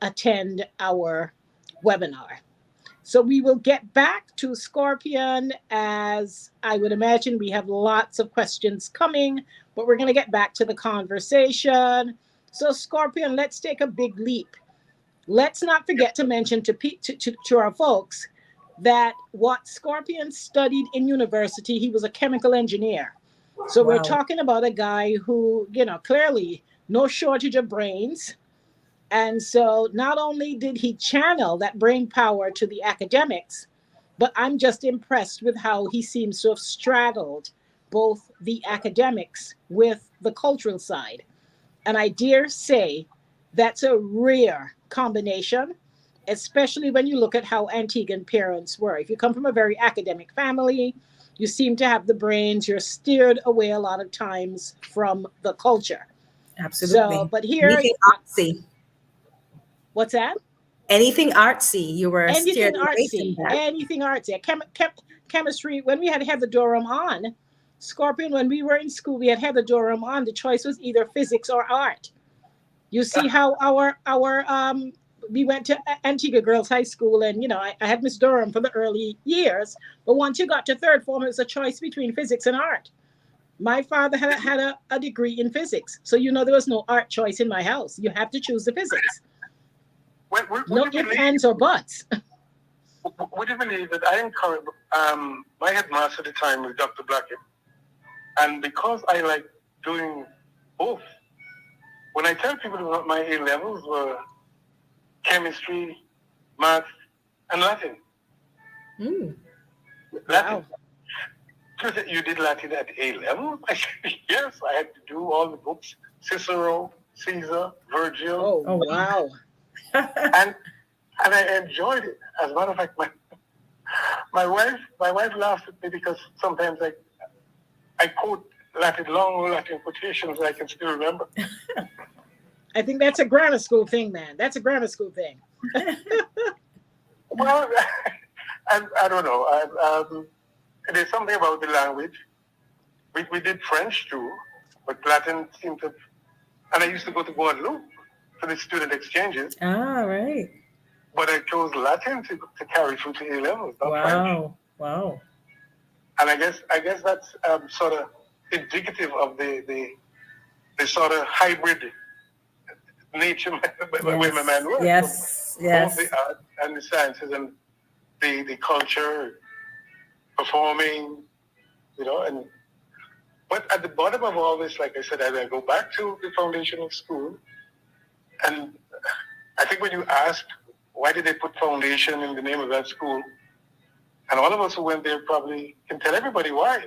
attend our webinar. So we will get back to Scorpion, as I would imagine we have lots of questions coming, but we're going to get back to the conversation. So Scorpion, let's take a big leap. Let's not forget to mention to our folks that what Scorpion studied in university, he was a chemical engineer. So Wow. We're talking about a guy who, clearly no shortage of brains. And so not only did he channel that brain power to the academics, but I'm just impressed with how he seems to have straddled both the academics with the cultural side. And I dare say that's a rare combination, especially when you look at how Antiguan parents were. If you come from a very academic family, you seem to have the brains, you're steered away a lot of times from the culture. Absolutely. So, but here, anything artsy. What's that? Anything artsy, you were anything steered away from artsy, that. anything artsy. Chemistry. When we had Heather Durham on, Scorpion, when we were in school, we had Heather Durham on. The choice was either physics or art. You see how our we went to Antigua Girls High School, and I had Miss Durham for the early years. But once you got to third form, it was a choice between physics and art. My father had a degree in physics, so there was no art choice in my house. You have to choose the physics. No ifs, ands, or buts. Would you believe that I encourage my headmaster at the time was Dr. Blackett, and because I like doing both, when I tell people that my A levels were chemistry, math, and Latin. Latin. Wow. So you did Latin at A level? I said, yes, I had to do all the books: Cicero, Caesar, Virgil. Oh wow. and I enjoyed it. As a matter of fact, my wife laughed at me because sometimes I quote long Latin quotations I can still remember. I think that's a grammar school thing, man. That's a grammar school thing. Well, I don't know. There's something about the language. We did French too, but Latin seemed to. And I used to go to Guadeloupe for the student exchanges. Ah, right. But I chose Latin to carry through to A levels, not French. Wow. And I guess that's sort of indicative of the sort of hybrid nature where my man works. Yes. Both the art and the sciences and the culture, performing, but at the bottom of all this, like I said, as I go back to the foundation of school, and I think when you asked why did they put foundation in the name of that school? And all of us who went there probably can tell everybody why.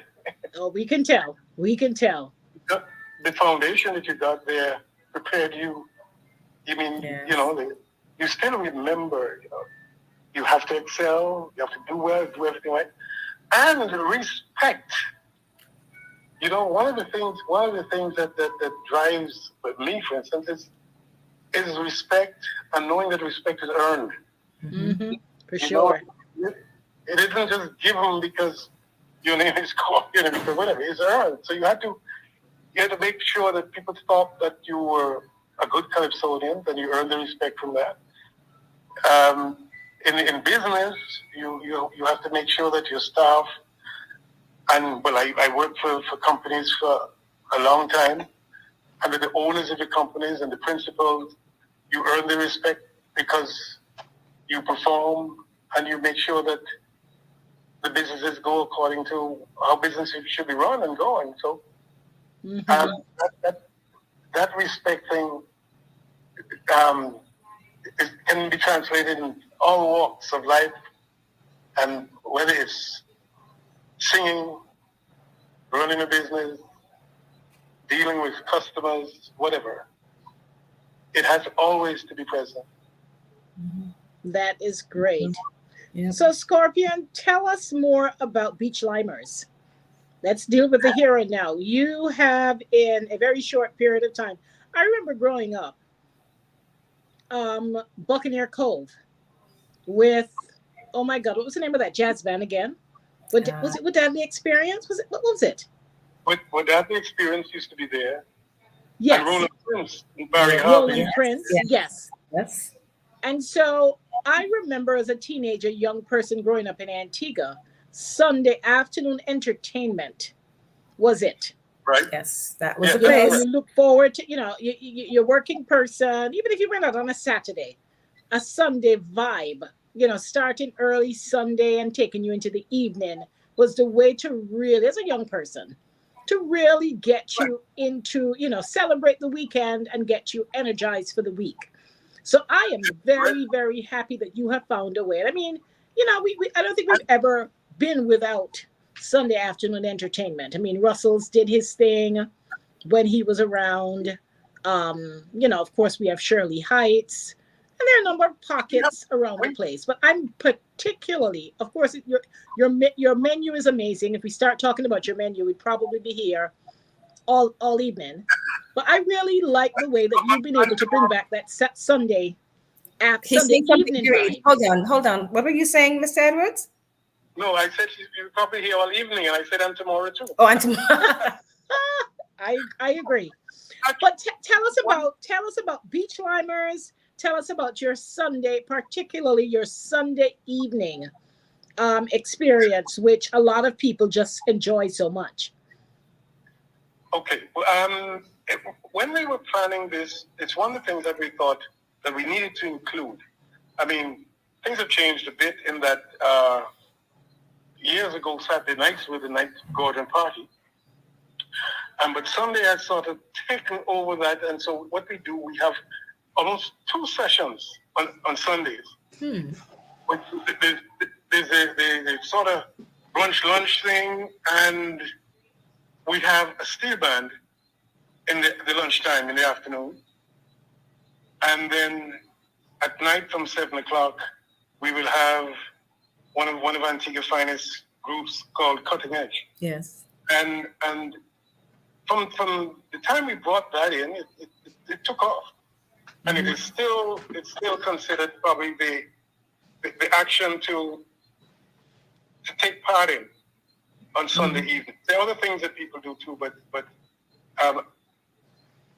Oh, we can tell. We can tell. The foundation that you got there prepared you. You mean, Yes. you still remember, you have to excel, you have to do well, do everything right. And respect. One of the things that drives me, for instance, is respect, and knowing that respect is earned. Mm-hmm. For sure. It isn't just given because your name is Scorpion and because whatever. It's earned. So you had to make sure that people thought that you were a good calypsonian, and you earned the respect from that. In business, you have to make sure that your staff, and I worked for companies for a long time, and that the owners of the companies and the principals, you earn the respect because you perform and you make sure that the businesses go according to how business should be run and going. So that respect thing it can be translated in all walks of life, and whether it's singing, running a business, dealing with customers, whatever, it has always to be present. That is great. Yeah. So, Scorpion, tell us more about Beach Limers. Let's deal with the here and now. You have, in a very short period of time, I remember growing up, Buccaneer Cove with, oh my God, what was the name of that jazz band again? Was it With Deadly Experience? What was it? With Deadly Experience used to be there. Yes. And Roland Prince and Barry Harvey. Roland Prince, yes. Yes. And so I remember as a teenager, young person growing up in Antigua, Sunday afternoon entertainment was it. Right. Yes, that was the You know, place. you look forward to, you're working person, even if you went out on a Saturday, a Sunday vibe, starting early Sunday and taking you into the evening was the way to really, as a young person, to really get you into, celebrate the weekend and get you energized for the week. So I am very, very happy that you have found a way. I mean, I don't think we've ever been without Sunday afternoon entertainment. I mean, Russell's did his thing when he was around. Of course, we have Shirley Heights, and there are a number of pockets around the place. But I'm particularly, of course, your menu is amazing. If we start talking about your menu, we'd probably be here all evening. But I really like the way that you've been able to bring back that Sunday evening great. vibe. Hold on. What were you saying, Mr. Edwards? No, I said you're probably here all evening, and I said I'm tomorrow too. Oh, and tomorrow. I agree. But tell us about Beach Limers. Tell us about your Sunday, particularly your Sunday evening experience, which a lot of people just enjoy so much. Okay. When we were planning this, it's one of the things that we thought that we needed to include. I mean, things have changed a bit in that years ago, Saturday nights were the night Gordon party. But Sunday has sort of taken over that. And so what we do, we have almost 2 sessions on Sundays. There's a sort of brunch lunch thing, and we have a steel band in the lunchtime in the afternoon. And then at night from 7 o'clock, we will have one of Antigua's finest groups called Cutting Edge. Yes. And from the time we brought that in, it took off. And it's still considered probably the action to take part in on Sunday evening. There are other things that people do too, but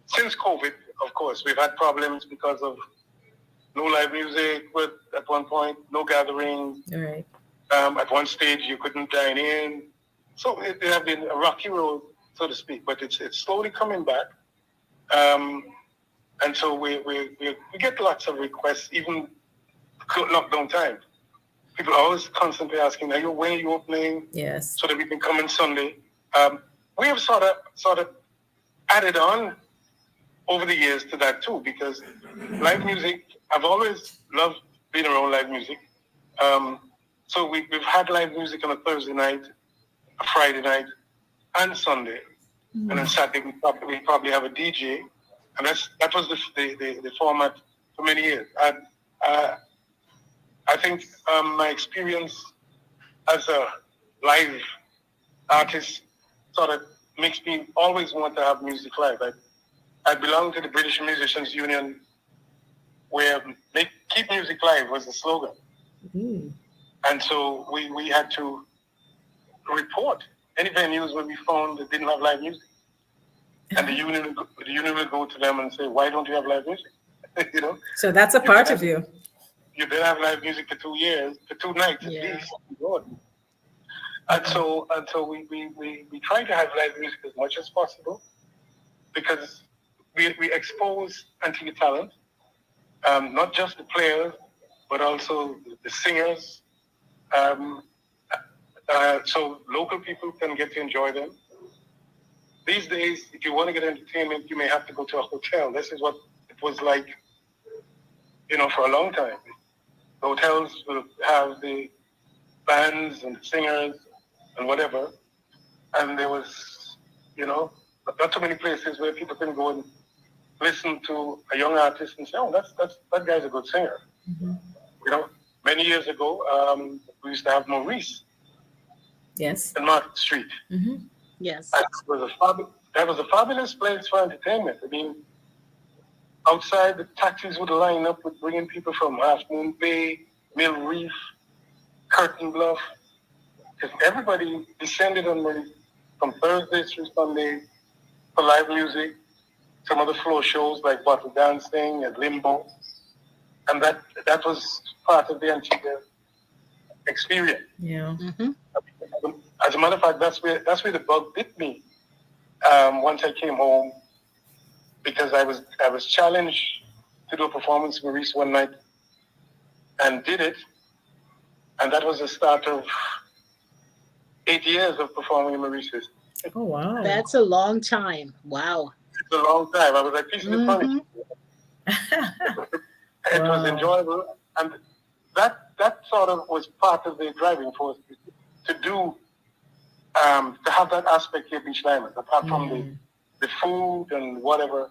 since COVID, of course, we've had problems because of no live music, but at one point, no gatherings. All right. At one stage, you couldn't dine in. So it has been a rocky road, so to speak, but it's slowly coming back. And so we get lots of requests, even lockdown time. People are always constantly asking, when are you opening? Yes. So that we can come in Sunday. We have sort of added on over the years to that too, because live music, I've always loved being around live music. So we've had live music on a Thursday night, a Friday night, and Sunday. And then Saturday we probably have a DJ. And that was the format for many years. And I think my experience as a live artist sort of makes me always want to have music live. I belong to the British Musicians Union, where keep music live was the slogan. And so we had to report any venues where we found that didn't have live music. And the union would go to them and say, why don't you have live music? You know? So that's a part of you. You didn't have live music for 2 years, for 2 nights at least. God. And so we try to have live music as much as possible, because we expose Antigua talent, not just the players, but also the singers. So local people can get to enjoy them. These days, if you want to get entertainment, you may have to go to a hotel. This is what it was like, for a long time. The hotels will have the bands and singers and whatever. And there was, not too many places where people can go and listen to a young artist and say, oh, that guy's a good singer. Many years ago, we used to have Maurice. Yes. In Market Street. Yes. That was a fabulous place for entertainment. I mean, outside, the taxis would line up with bringing people from Half Moon Bay, Mill Reef, Curtain Bluff, because everybody descended on Maurice from Thursday through Sunday for live music, some other floor shows like Bottle Dancing and Limbo, and that was part of the Antigua experience. Yeah. As a matter of fact, that's where the bug bit me. Once I came home, because I was challenged to do a performance in Maurice one night, and did it, and that was the start of 8 years of performing in Mauritius. Oh wow, that's a long time. Wow, it's a long time. I was like, piece of the furniture. It was enjoyable, and that sort of was part of the driving force to do. To have that aspect here, Beach Diamond, apart from the food and whatever,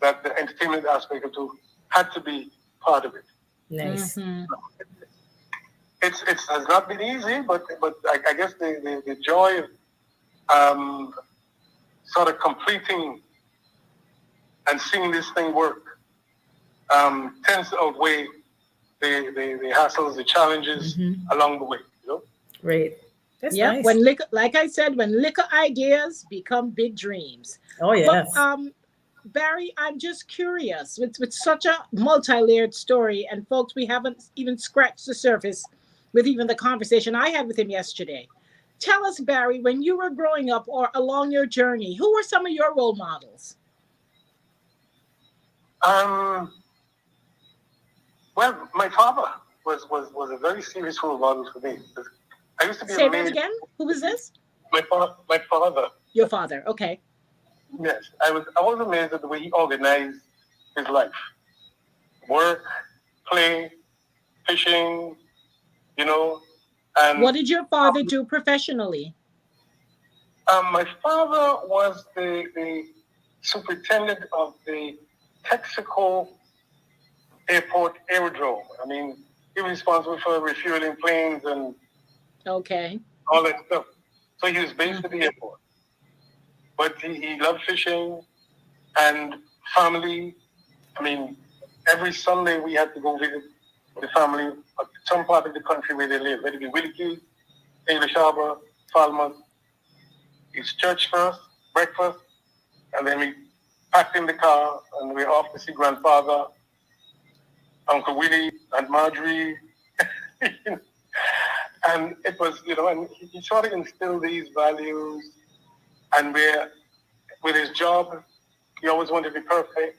that the entertainment aspect of it had to be part of it. Nice. It has not been easy, but I guess the joy of sort of completing and seeing this thing work tends to outweigh the hassles, the challenges along the way. Great. That's nice. When like I said, when liquor ideas become big dreams. Oh yes. But, Barry, I'm just curious. With such a multi-layered story, and folks, we haven't even scratched the surface with even the conversation I had with him yesterday. Tell us, Barry, when you were growing up or along your journey, who were some of your role models? Well, my father was a very serious role model for me. I used to be Say amazed. that again? Who was this? My father. Your father. Okay. Yes, I was amazed at the way he organized his life. Work, play, fishing, and What did your father do professionally? my father was the superintendent of the Texaco Airport Aerodrome. I mean, he was responsible for refueling planes and Okay. all that stuff. So he was based at the airport. But he loved fishing and family. I mean, every Sunday we had to go visit the family at some part of the country where they live. Whether it be Wilkie, English Harbor, Falmouth. It's church first, breakfast, and then we packed in the car and we're off to see grandfather, Uncle Willie, Aunt Marjorie. And it was, and he sort of instilled these values. And with his job, he always wanted to be perfect.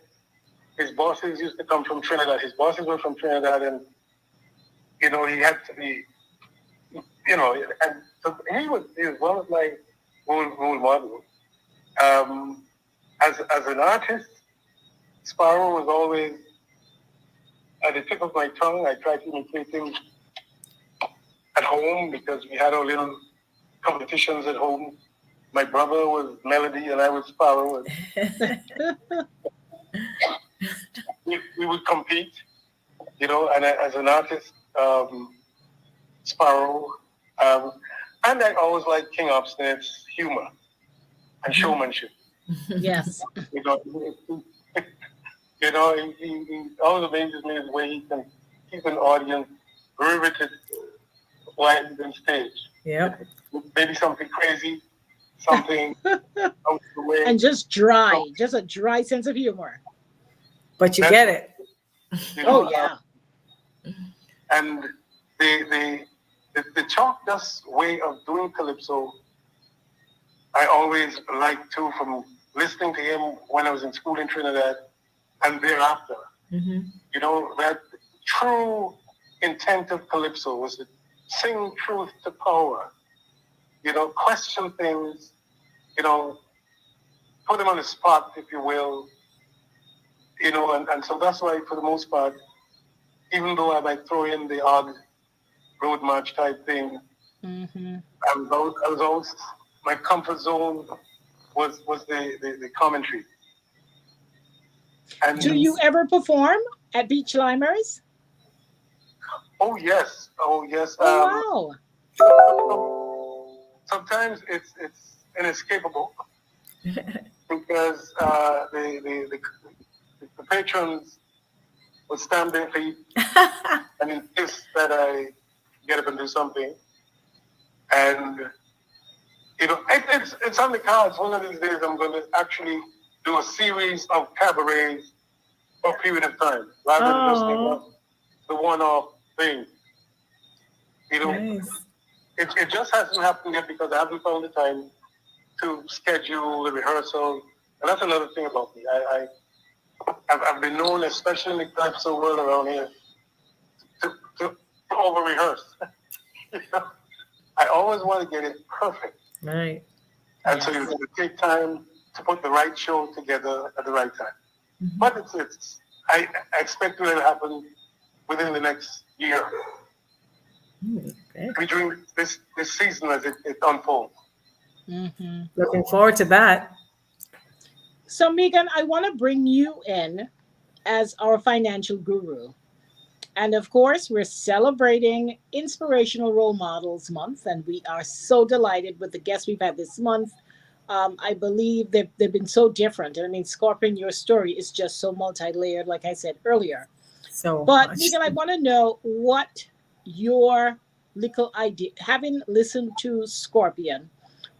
His bosses used to come from Trinidad. His bosses were from Trinidad, and he had to be, and so he was one of my role models. As an artist, Sparrow was always at the tip of my tongue. I try to imitate him at home because we had our little competitions at home. My brother was Melody and I was Sparrow. We would compete, you know, and as an artist, Sparrow. And I always liked King Obstinate's humor and showmanship. Yes. You know, you know, he always amazes me the way he can keep an audience riveted while he's on stage. Yeah. Maybe something crazy, something out of the way. And just dry, just a dry sense of humor. But you get it. You know, Oh yeah. And the chalk dust way of doing calypso, I always liked too, from listening to him when I was in school in Trinidad and thereafter. Mm-hmm. You know, that true intent of calypso was to sing truth to power. You know, question things, you know, put them on the spot, if you will. You know, and so that's why, for the most part, even though I might throw in the odd road march type thing, Mm-hmm. I was always, my comfort zone was the commentary. And Do you ever perform at Beach Limers? Oh yes. Oh Sometimes it's inescapable because the patrons would stamp their feet and insist that I get up and do something. And you know, it's on the cards. One of these days, I'm going to actually do a series of cabarets for a period of time, rather than just the one-off thing. You know, Nice. it just hasn't happened yet because I haven't found the time to schedule the rehearsal. And that's another thing about me. I've been known, especially in the calypso world around here, to over-rehearse. You know? I always want to get it perfect. Right. And so you take time to put the right show together at the right time. Mm-hmm. But I expect it to happen within the next year. Okay. During this season as it unfolds. Mm-hmm. Looking forward to that. So Megan, I want to bring you in as our financial guru. And of course, we're celebrating Inspirational Role Models Month, and we are so delighted with the guests we've had this month. I believe they've been so different. And I mean, Scorpion, your story is just so multi-layered, like I said earlier. But Megan, I want to know what your little idea, having listened to Scorpion,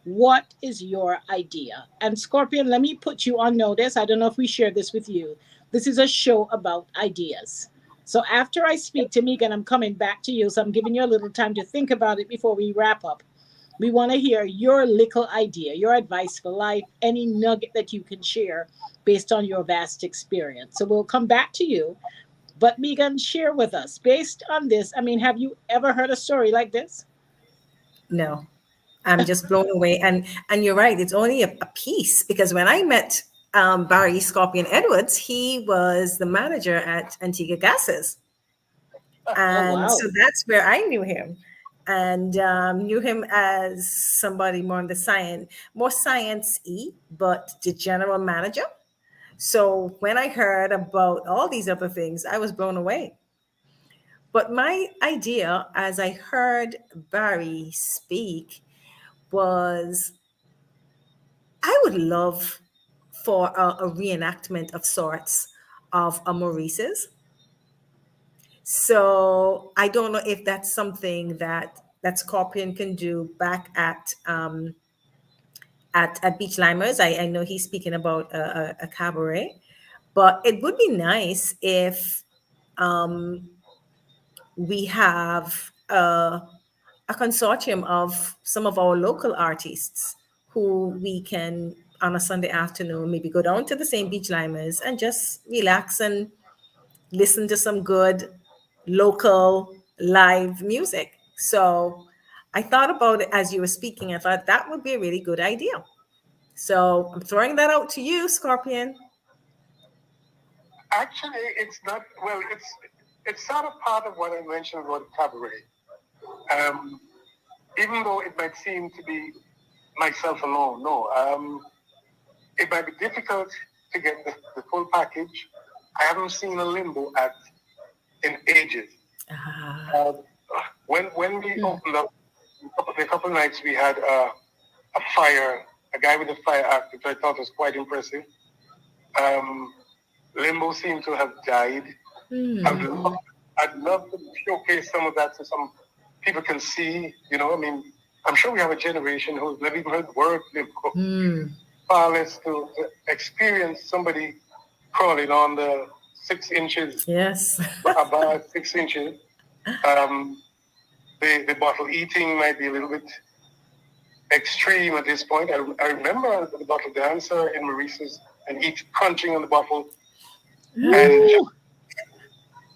what is your idea? And Scorpion, let me put you on notice. I don't know if we shared this with you. This is a show about ideas. So after I speak to Megan, I'm coming back to you. So I'm giving you a little time to think about it before we wrap up. We want to hear your little idea, your advice for life, any nugget that you can share based on your vast experience. So we'll come back to you. But Megan, share with us, based on this, I mean, have you ever heard a story like this? No, I'm just blown away. And you're right, it's only a piece, because when I met Barry Scorpion Edwards, he was the manager at Antigua Gases. And wow. so that's where I knew him. And knew him as somebody more on the more science-y, but the general manager. So when I heard about all these other things, I was blown away. But my idea, as I heard Barry speak, was I would love for a reenactment of sorts of a Maurice's. So I don't know if that's something that Scorpion can do back at Beach Limers. I know he's speaking about a cabaret, but it would be nice if we have a consortium of some of our local artists who we can, on a Sunday afternoon, maybe go down to the same Beach Limers and just relax and listen to some good local live music. So I thought about it as you were speaking. I thought that would be a really good idea. So I'm throwing that out to you, Scorpion. Actually, it's not. Well, it's sort of part of what I mentioned about cabaret. Even though it might seem to be myself alone, no. It might be difficult to get the full package. I haven't seen a Limbo act in ages. Ah. When we opened up a couple of nights, we had a guy with a fire act, which I thought was quite impressive. Limbo seemed to have died. I'd love to showcase some of that so some people can see, you know, I mean, I'm sure we have a generation who's never even heard the word Limbo. Far less to experience somebody crawling on the 6 inches, Yes. about 6 inches. The bottle eating might be a little bit extreme at this point. I remember the bottle dancer in Maurice's and each crunching on the bottle. Ooh. And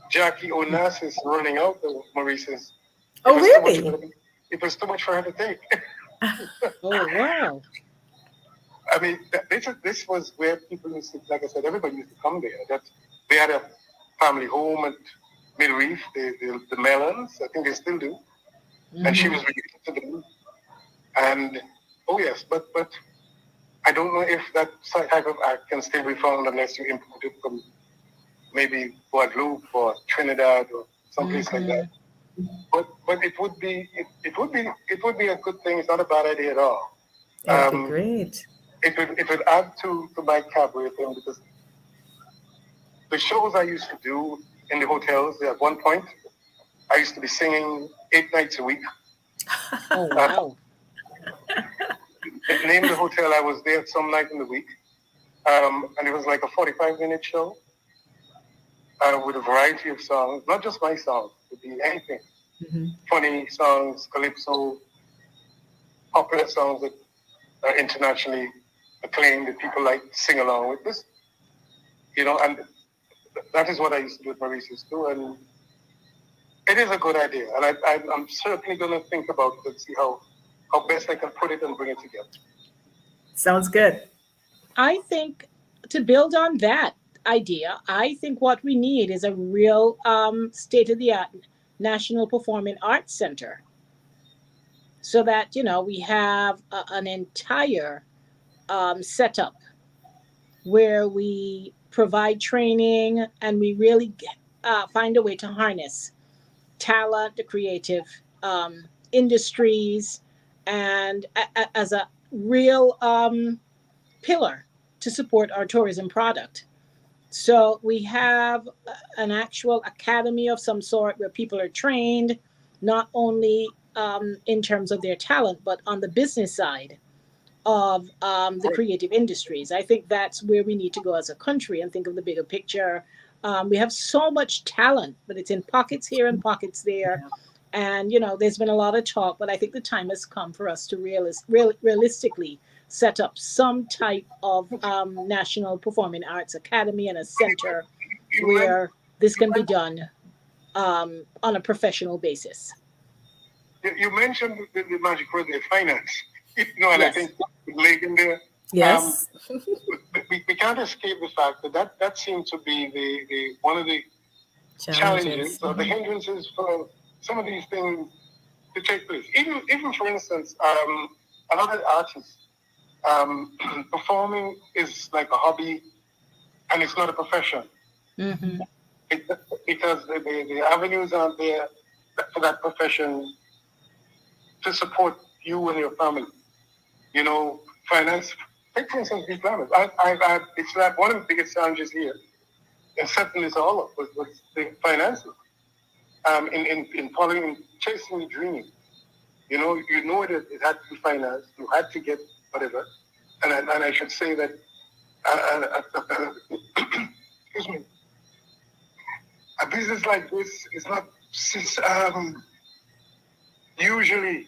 Jackie Onassis running out of Maurice's. Oh, really? It was too much for her to take. Oh, wow. I mean, this was where people used to, like I said, everybody used to come there. They had a family home at Middle Reef, the Melons, I think they still do. And she was related to them. And, oh yes, but I don't know if that type of act can still be found unless you import it from maybe Guadeloupe or Trinidad or someplace like that. But it would be a good thing. It's not a bad idea at all. That would be great. It would add to my cabaret thing because the shows I used to do in the hotels, at one point, I used to be singing 8 nights a week. Oh, wow. The name of the hotel, I was there some night in the week. And it was like a 45-minute show with a variety of songs, not just my songs, it could be anything. Funny songs, calypso, popular songs that are internationally acclaimed that people like to sing along with this. You know, and that is what I used to do with Maurice's too. And it is a good idea. And I'm certainly going to think about it and see how best I can put it and bring it together. Sounds good. I think to build on that idea, I think what we need is a real state-of-the-art National Performing Arts Center so that, you know, we have an entire setup where we provide training and we really find a way to harness talent, the creative industries, and as a real pillar to support our tourism product. So we have an actual academy of some sort where people are trained, not only in terms of their talent, but on the business side of the creative industries. I think that's where we need to go as a country and think of the bigger picture. We have so much talent, but it's in pockets here and pockets there. And, you know, there's been a lot of talk, but I think the time has come for us to realistically set up some type of National Performing Arts Academy and a center where this can be done on a professional basis. You mentioned the magic word, the finance. You know, and Yes. I think with Megan there, Yes. we can't escape the fact that seemed to be the one of the challenges or the hindrances for some of these things to take place. Even for instance, a lot of artists, performing is like a hobby and it's not a profession. Because the avenues aren't there for that profession to support you and your family. You know, finance. Take for instance these families. It's like one of the biggest challenges here, and certainly it's all of was the finances. In following, chasing the dream. You know that it had to be financed. You had to get whatever. And I should say that. Excuse me. A business like this is not usually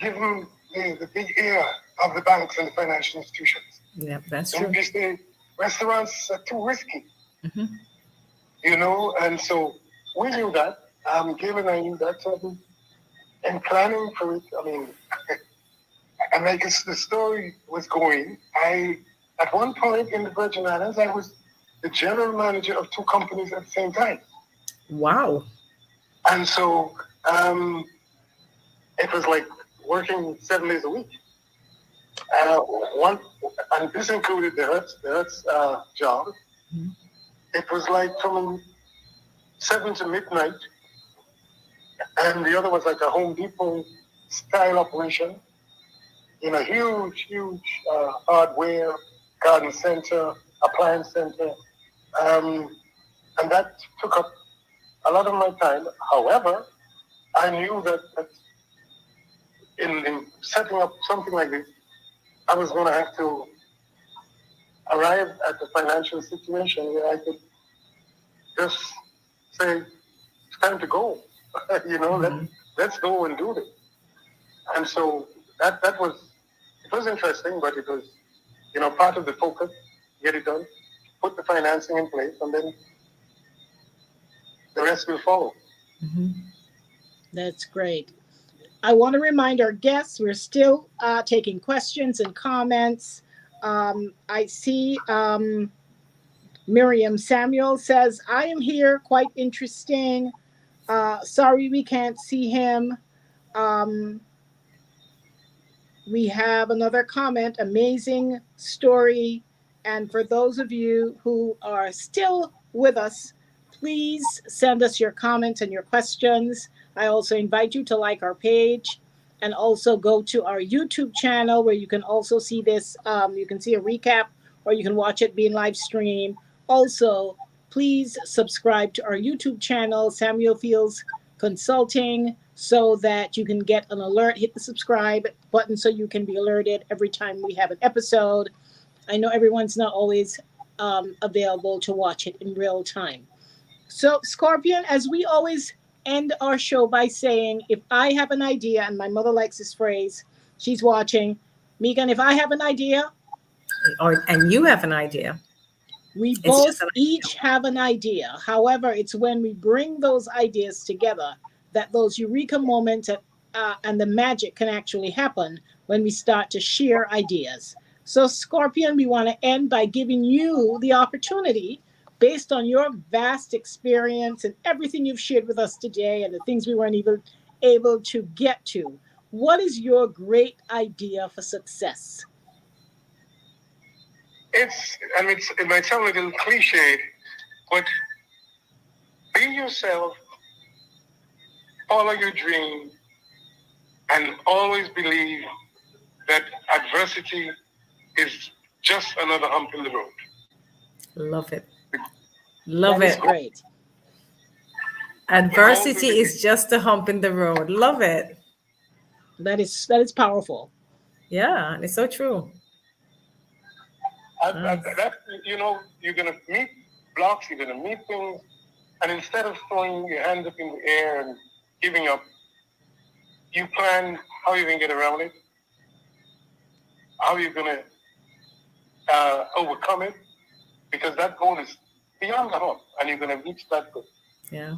given the big ear of the banks and the financial institutions. Yeah, that's Don't true. you say restaurants are too risky? You know, and so we knew that. Gail and I knew that. And planning for it, I mean, and like the story was going, at one point in the Virgin Islands, I was the general manager of 2 companies at the same time. Wow. And so it was like working 7 days a week. One, and this included the Hertz job. Mm-hmm. It was like from 7 to midnight, and the other was like a Home Depot style operation in a huge hardware garden center, appliance center, and that took up a lot of my time. However, I knew that in setting up something like this, I was going to have to arrive at the financial situation where I could just say, it's time to go. Mm-hmm. Let's go and do this. And so that was interesting, but it was, part of the focus, get it done, put the financing in place, and then the rest will follow. Mm-hmm. That's great. I want to remind our guests we're still taking questions and comments. I see Miriam Samuel says, I am here, quite interesting. Sorry we can't see him. We have another comment, amazing story. And for those of you who are still with us, please send us your comments and your questions. I also invite you to like our page and also go to our YouTube channel where you can also see this. You can see a recap or you can watch it being live stream. Also, please subscribe to our YouTube channel, Samuel Fields Consulting, so that you can get an alert. Hit the subscribe button so you can be alerted every time we have an episode. I know everyone's not always available to watch it in real time. So, Scorpion, as we always end our show by saying, if I have an idea, and my mother likes this phrase, she's watching, Megan, if I have an idea, and you have an idea, we both each have an idea. However, it's when we bring those ideas together that those eureka moments and the magic can actually happen when we start to share ideas. So, Scorpion, we want to end by giving you the opportunity, based on your vast experience and everything you've shared with us today and the things we weren't even able to get to. What is your great idea for success? It might sound a little cliched, but be yourself, follow your dream, and always believe that adversity is just another hump in the road. Love it. Love That is it. Great. Adversity is just a hump in the road. Love it. That is powerful. Yeah, it's so true. You're going to meet blocks, you're going to meet things, and instead of throwing your hands up in the air and giving up, you plan how you're going to get around it, how you're going to overcome it, because that goal is beyond the hump, and you're going to reach that goal. Yeah.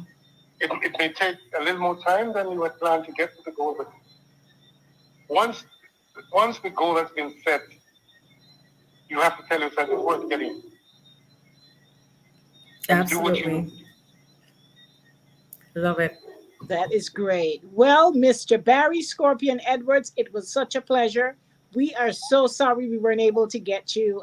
It may take a little more time than you had planned to get to the goal, but once the goal has been set, you have to tell yourself it's worth getting. Absolutely. Love it. That is great. Well, Mr. Barry Scorpion Edwards, it was such a pleasure. We are so sorry we weren't able to get you,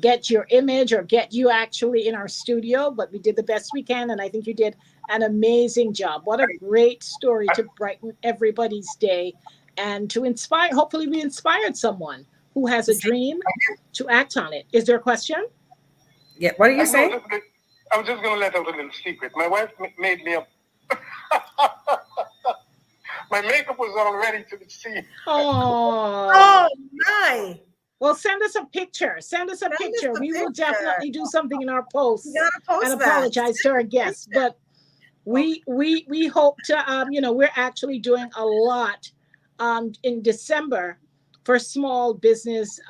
get your image or get you actually in our studio, but we did the best we can, and I think you did an amazing job. What a great story to brighten everybody's day and to inspire. Hopefully we inspired someone who has a dream to act on it. Is there a question? Yeah. What are you saying? I'm just going to let out a little secret. My wife made me up. My makeup was all ready to be seen. Oh, my. Well, send us a picture. We will definitely do something in our post and apologize to our guests. But we hope to, we're actually doing a lot in December for small business.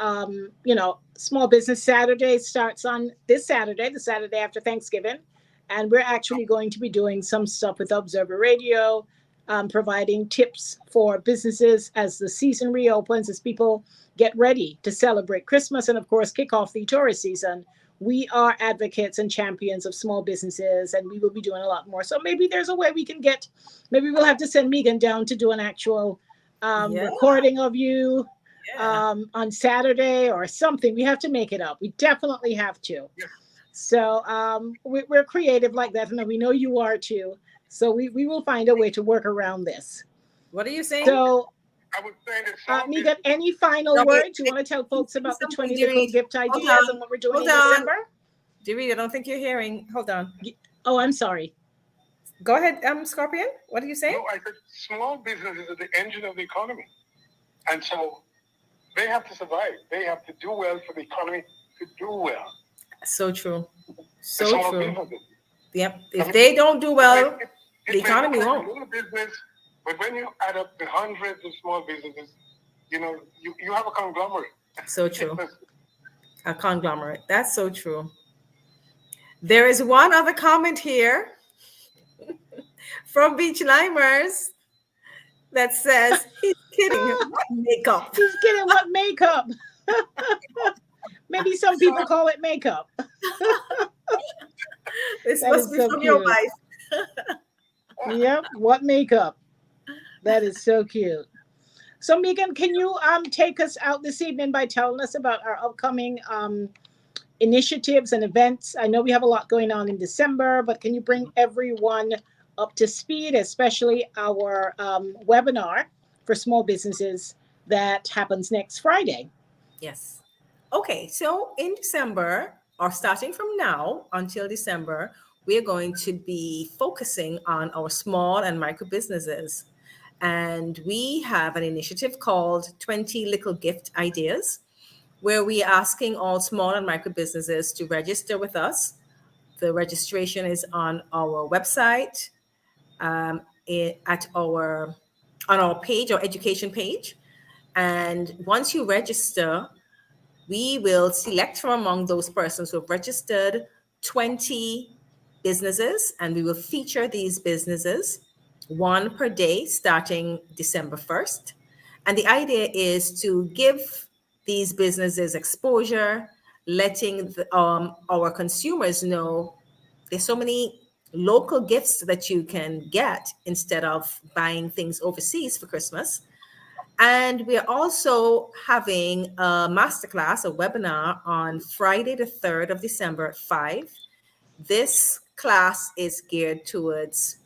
Small Business Saturday starts on this Saturday, the Saturday after Thanksgiving. And we're actually going to be doing some stuff with Observer Radio, providing tips for businesses as the season reopens, as people get ready to celebrate Christmas and, of course, kick off the tourist season. we are advocates and champions of small businesses, and we will be doing a lot more. So maybe there's a way we can get, maybe we'll have to send Megan down to do an actual Yeah. recording of you Yeah. on Saturday or something. We have to make it up. We definitely have to. Yeah. So we're creative like that, and we know you are too. So we will find a way to work around this. What are you saying? So, I would say that small Megan, any final No, words? You want to tell folks about the 20 little gift ideas and what we're doing in December? Dewey, I don't think you're hearing. Hold on. Oh, I'm sorry. Go ahead, Scorpion. What are you saying? No, I said small businesses are the engine of the economy. And so they have to survive. They have to do well for the economy to do well. So true. The So small true. businesses. Yep. If they don't do well, It the may economy look like won't. a little business, but when you add up the hundreds of small businesses, you know, you have a conglomerate. So true. A conglomerate. That's so true. There is one other comment here from Beach Limers that says he's kidding. What makeup? He's kidding. What makeup? Maybe some people call it makeup. This That must is be so from your cute. wife. Yep. What makeup? That is so cute. So Megan, can you take us out this evening by telling us about our upcoming initiatives and events? I know we have a lot going on in December, but can you bring everyone up to speed, especially our webinar for small businesses that happens next Friday? Yes. Okay, so in December, or starting from now until December, we are going to be focusing on our small and micro businesses. And we have an initiative called 20 Little Gift Ideas, where we are asking all small and micro businesses to register with us. The registration is on our website, on our page, our education page. And once you register, we will select from among those persons who have registered 20 businesses, and we will feature these businesses one per day starting December 1st. And the idea is to give these businesses exposure, letting our consumers know there's so many local gifts that you can get instead of buying things overseas for Christmas. And we're also having a masterclass, a webinar on Friday, the 3rd of December at 5. This class is geared towards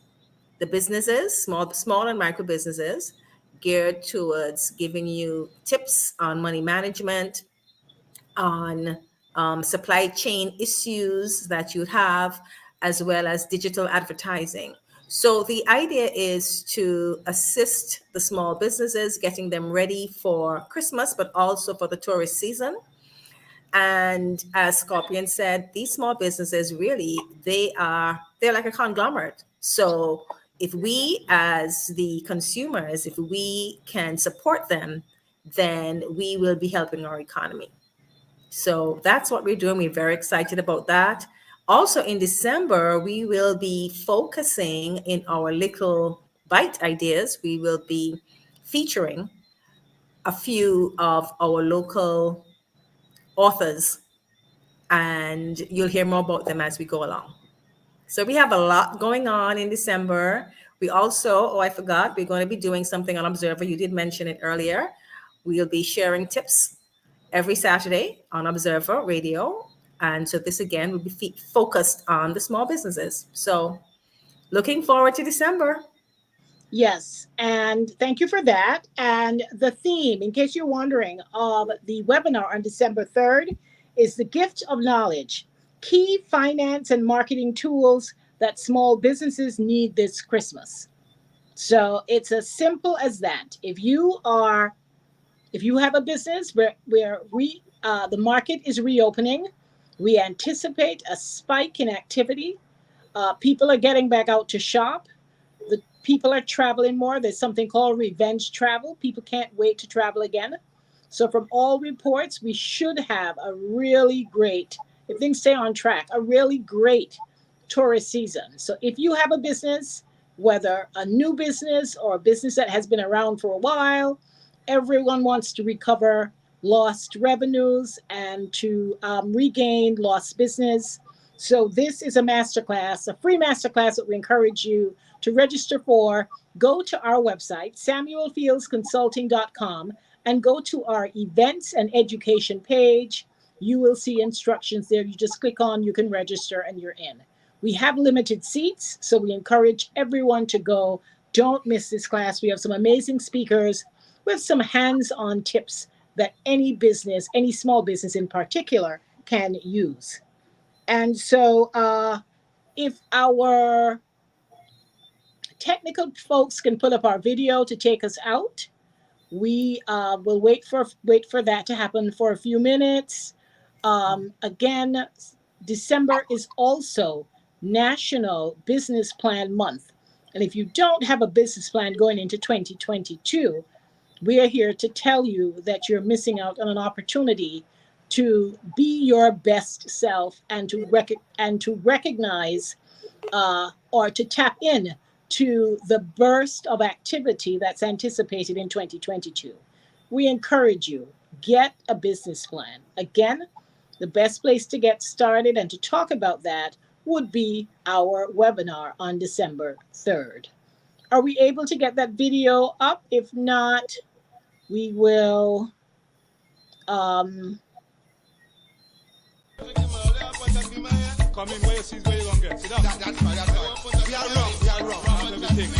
the businesses, small and micro businesses, geared towards giving you tips on money management, on supply chain issues that you have, as well as digital advertising. So the idea is to assist the small businesses, getting them ready for Christmas, but also for the tourist season. And as Scorpion said, these small businesses really, they're like a conglomerate. So if we as the consumers, if we can support them, then we will be helping our economy. So that's what we're doing. We're very excited about that. Also in December, we will be focusing in our little bite ideas. We will be featuring a few of our local authors, and you'll hear more about them as we go along. So we have a lot going on in December. We also, I forgot, we're going to be doing something on Observer. You did mention it earlier. We'll be sharing tips every Saturday on Observer Radio. And so this again will be focused on the small businesses. So looking forward to December. Yes, and thank you for that. And the theme, in case you're wondering, of the webinar on December 3rd is the gift of knowledge, key finance and marketing tools that small businesses need this Christmas. So it's as simple as that. If you have a business where the market is reopening, we anticipate a spike in activity. People are getting back out to shop. The people are traveling more. There's something called revenge travel. People can't wait to travel again. So from all reports, we should have a really great, if things stay on track, a really great tourist season. So if you have a business, whether a new business or a business that has been around for a while, everyone wants to recover lost revenues and to regain lost business. So this is a masterclass, a free masterclass that we encourage you to register for. Go to our website, samuelfieldsconsulting.com, and go to our events and education page. You will see instructions there. You just click on, you can register, and you're in. We have limited seats, so we encourage everyone to go. Don't miss this class. We have some amazing speakers with some hands-on tips that any business, any small business in particular, can use. And so if our technical folks can put up our video to take us out, we will wait for that to happen for a few minutes. Again, December is also National Business Plan Month. And if you don't have a business plan going into 2022, we are here to tell you that you're missing out on an opportunity to be your best self and to recognize or to tap in to the burst of activity that's anticipated in 2022. We encourage you, get a business plan. Again, the best place to get started and to talk about that would be our webinar on December 3rd. Are we able to get that video up? If not, we will Come in where you see where you gonna get. Sit down. That's right. We are wrong. Everything.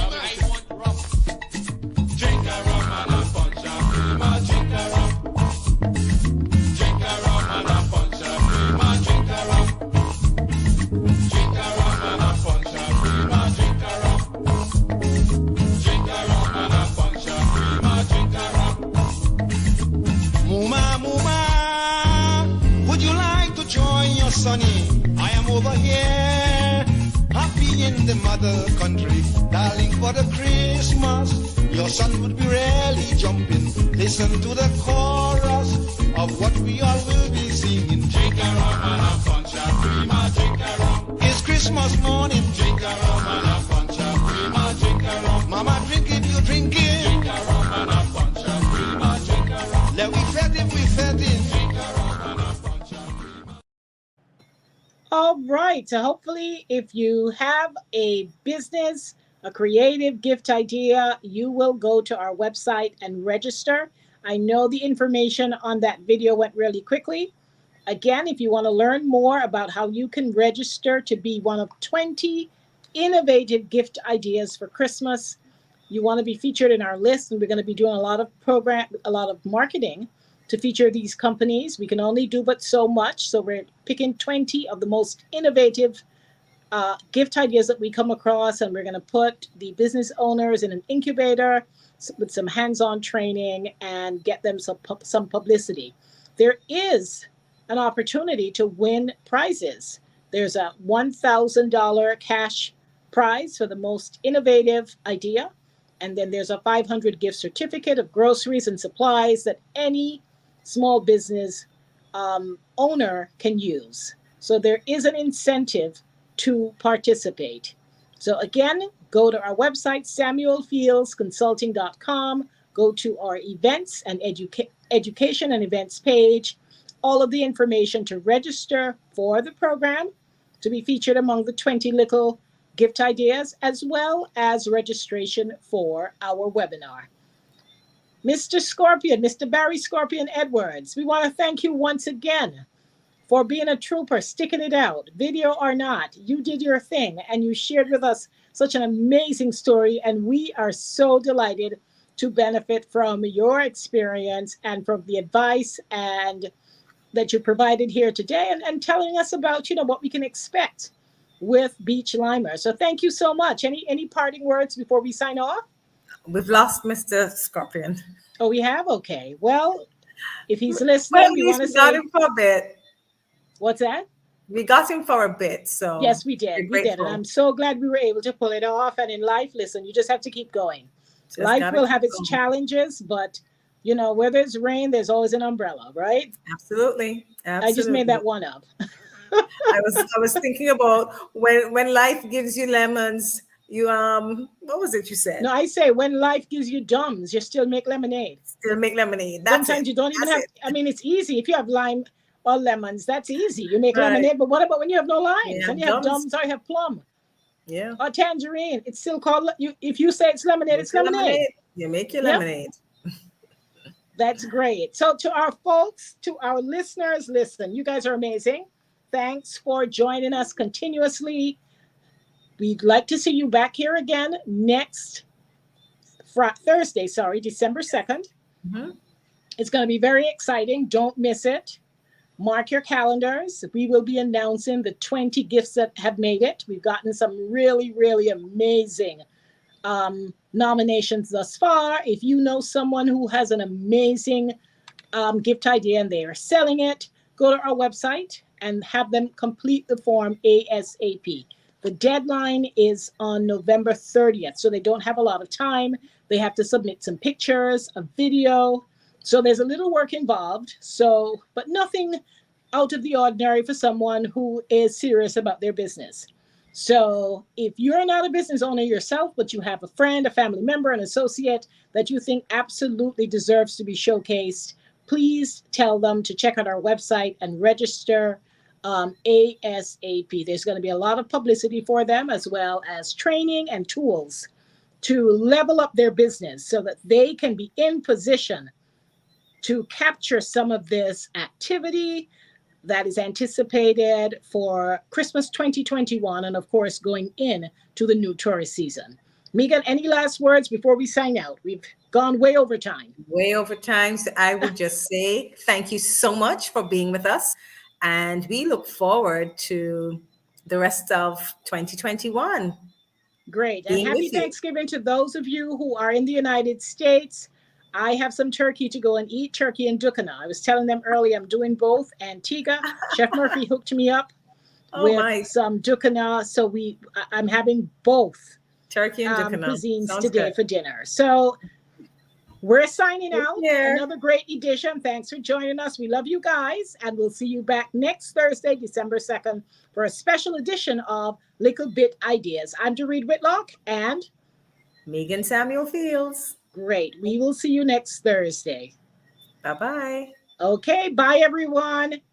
Drink a rum and a punch and cream, drink a rum. Drink a rum and a punch and cream, drink a rum. Drink a rum and a punch and cream, drink a rum. Drink a rum and a punch and cream, drink a rum. Muma, would you like to join your sonny? I am over here, happy in the mother country, darling, for the Christmas. Your son would be really jumping. Listen to the chorus of what we all will be singing. Drink a rum and a punch of cream, drink a rum. It's Christmas morning. Drink a rum and a punch of cream, drink a rum. Mama, drink it, you drink it. Drink a rum and a punch of cream, drink a rum. Let we fed it, Drink a rum and a punch of cream. All right. So hopefully, if you have a business, a creative gift idea, you will go to our website and register. I know the information on that video went really quickly. Again, if you want to learn more about how you can register to be one of 20 innovative gift ideas for Christmas, you want to be featured in our list, and we're going to be doing a lot of marketing to feature these companies. We can only do but so much, so we're picking 20 of the most innovative gift ideas that we come across, and we're going to put the business owners in an incubator with some hands-on training and get them some publicity. There is an opportunity to win prizes. There's a $1,000 cash prize for the most innovative idea, and then there's a $500 gift certificate of groceries and supplies that any small business owner can use. So there is an incentive to participate. So again, go to our website, samuelfieldsconsulting.com, go to our events and education and events page, all of the information to register for the program, to be featured among the 20 little gift ideas, as well as registration for our webinar. Mr. Scorpion, Mr. Barry Scorpion Edwards, we want to thank you once again for being a trooper, sticking it out, video or not. You did your thing, and you shared with us such an amazing story, and we are so delighted to benefit from your experience and from the advice and that you provided here today, and telling us about, what we can expect with Beach Limer. So thank you so much. Any parting words before we sign off? We've lost Mr. Scorpion. Oh, we have? Okay. Well, if he's listening, we want to say... got him for a bit. What's that? We got him for a bit, so... Yes, we did. We did. And I'm so glad we were able to pull it off. And in life, listen, you just have to keep going. Life will have its challenges, but, where there's rain, there's always an umbrella, right? Absolutely. I just made that one up. I was thinking about when life gives you lemons, You what was it you said? No, I say when life gives you dumbs, you still make lemonade. Still make lemonade. That's Sometimes it. you don't even That's have. it. I mean, it's easy if you have lime or lemons. That's easy. You make Right. lemonade. But what about when you have no limes Yeah, and you have dumbs. dumbs or you have plum Yeah. or tangerine? It's still called. If you say it's lemonade, it's Make your lemonade. You make your Yep. lemonade. That's great. So to our folks, to our listeners, listen, you guys are amazing. Thanks for joining us continuously. We'd like to see you back here again next Thursday, December 2nd. Mm-hmm. It's going to be very exciting. Don't miss it. Mark your calendars. We will be announcing the 20 gifts that have made it. We've gotten some really, really amazing nominations thus far. If you know someone who has an amazing gift idea and they are selling it, go to our website and have them complete the form ASAP. The deadline is on November 30th, so they don't have a lot of time. They have to submit some pictures, a video. So there's a little work involved. But nothing out of the ordinary for someone who is serious about their business. So if you're not a business owner yourself, but you have a friend, a family member, an associate that you think absolutely deserves to be showcased, please tell them to check out our website and register ASAP. There's going to be a lot of publicity for them, as well as training and tools to level up their business so that they can be in position to capture some of this activity that is anticipated for Christmas 2021, and of course, going in to the new tourist season. Megan, any last words before we sign out? We've gone way over time. Way over time. So I would just say thank you so much for being with us. And we look forward to the rest of 2021. Great. And Being happy with you. Thanksgiving to those of you who are in the United States. I have some turkey to go and eat, turkey and Dukkana. I was telling them earlier I'm doing both. Antigua, Chef Murphy hooked me up with some Dukkana. So I'm having both turkey and Dukkana cuisines Sounds today good. for dinner. So we're signing Take out. care. Another great edition. Thanks for joining us. We love you guys. And we'll see you back next Thursday, December 2nd, for a special edition of Little Bit Ideas. I'm Dorit Whitlock and Megan Samuel Fields. Great. We will see you next Thursday. Bye-bye. Okay. Bye, everyone.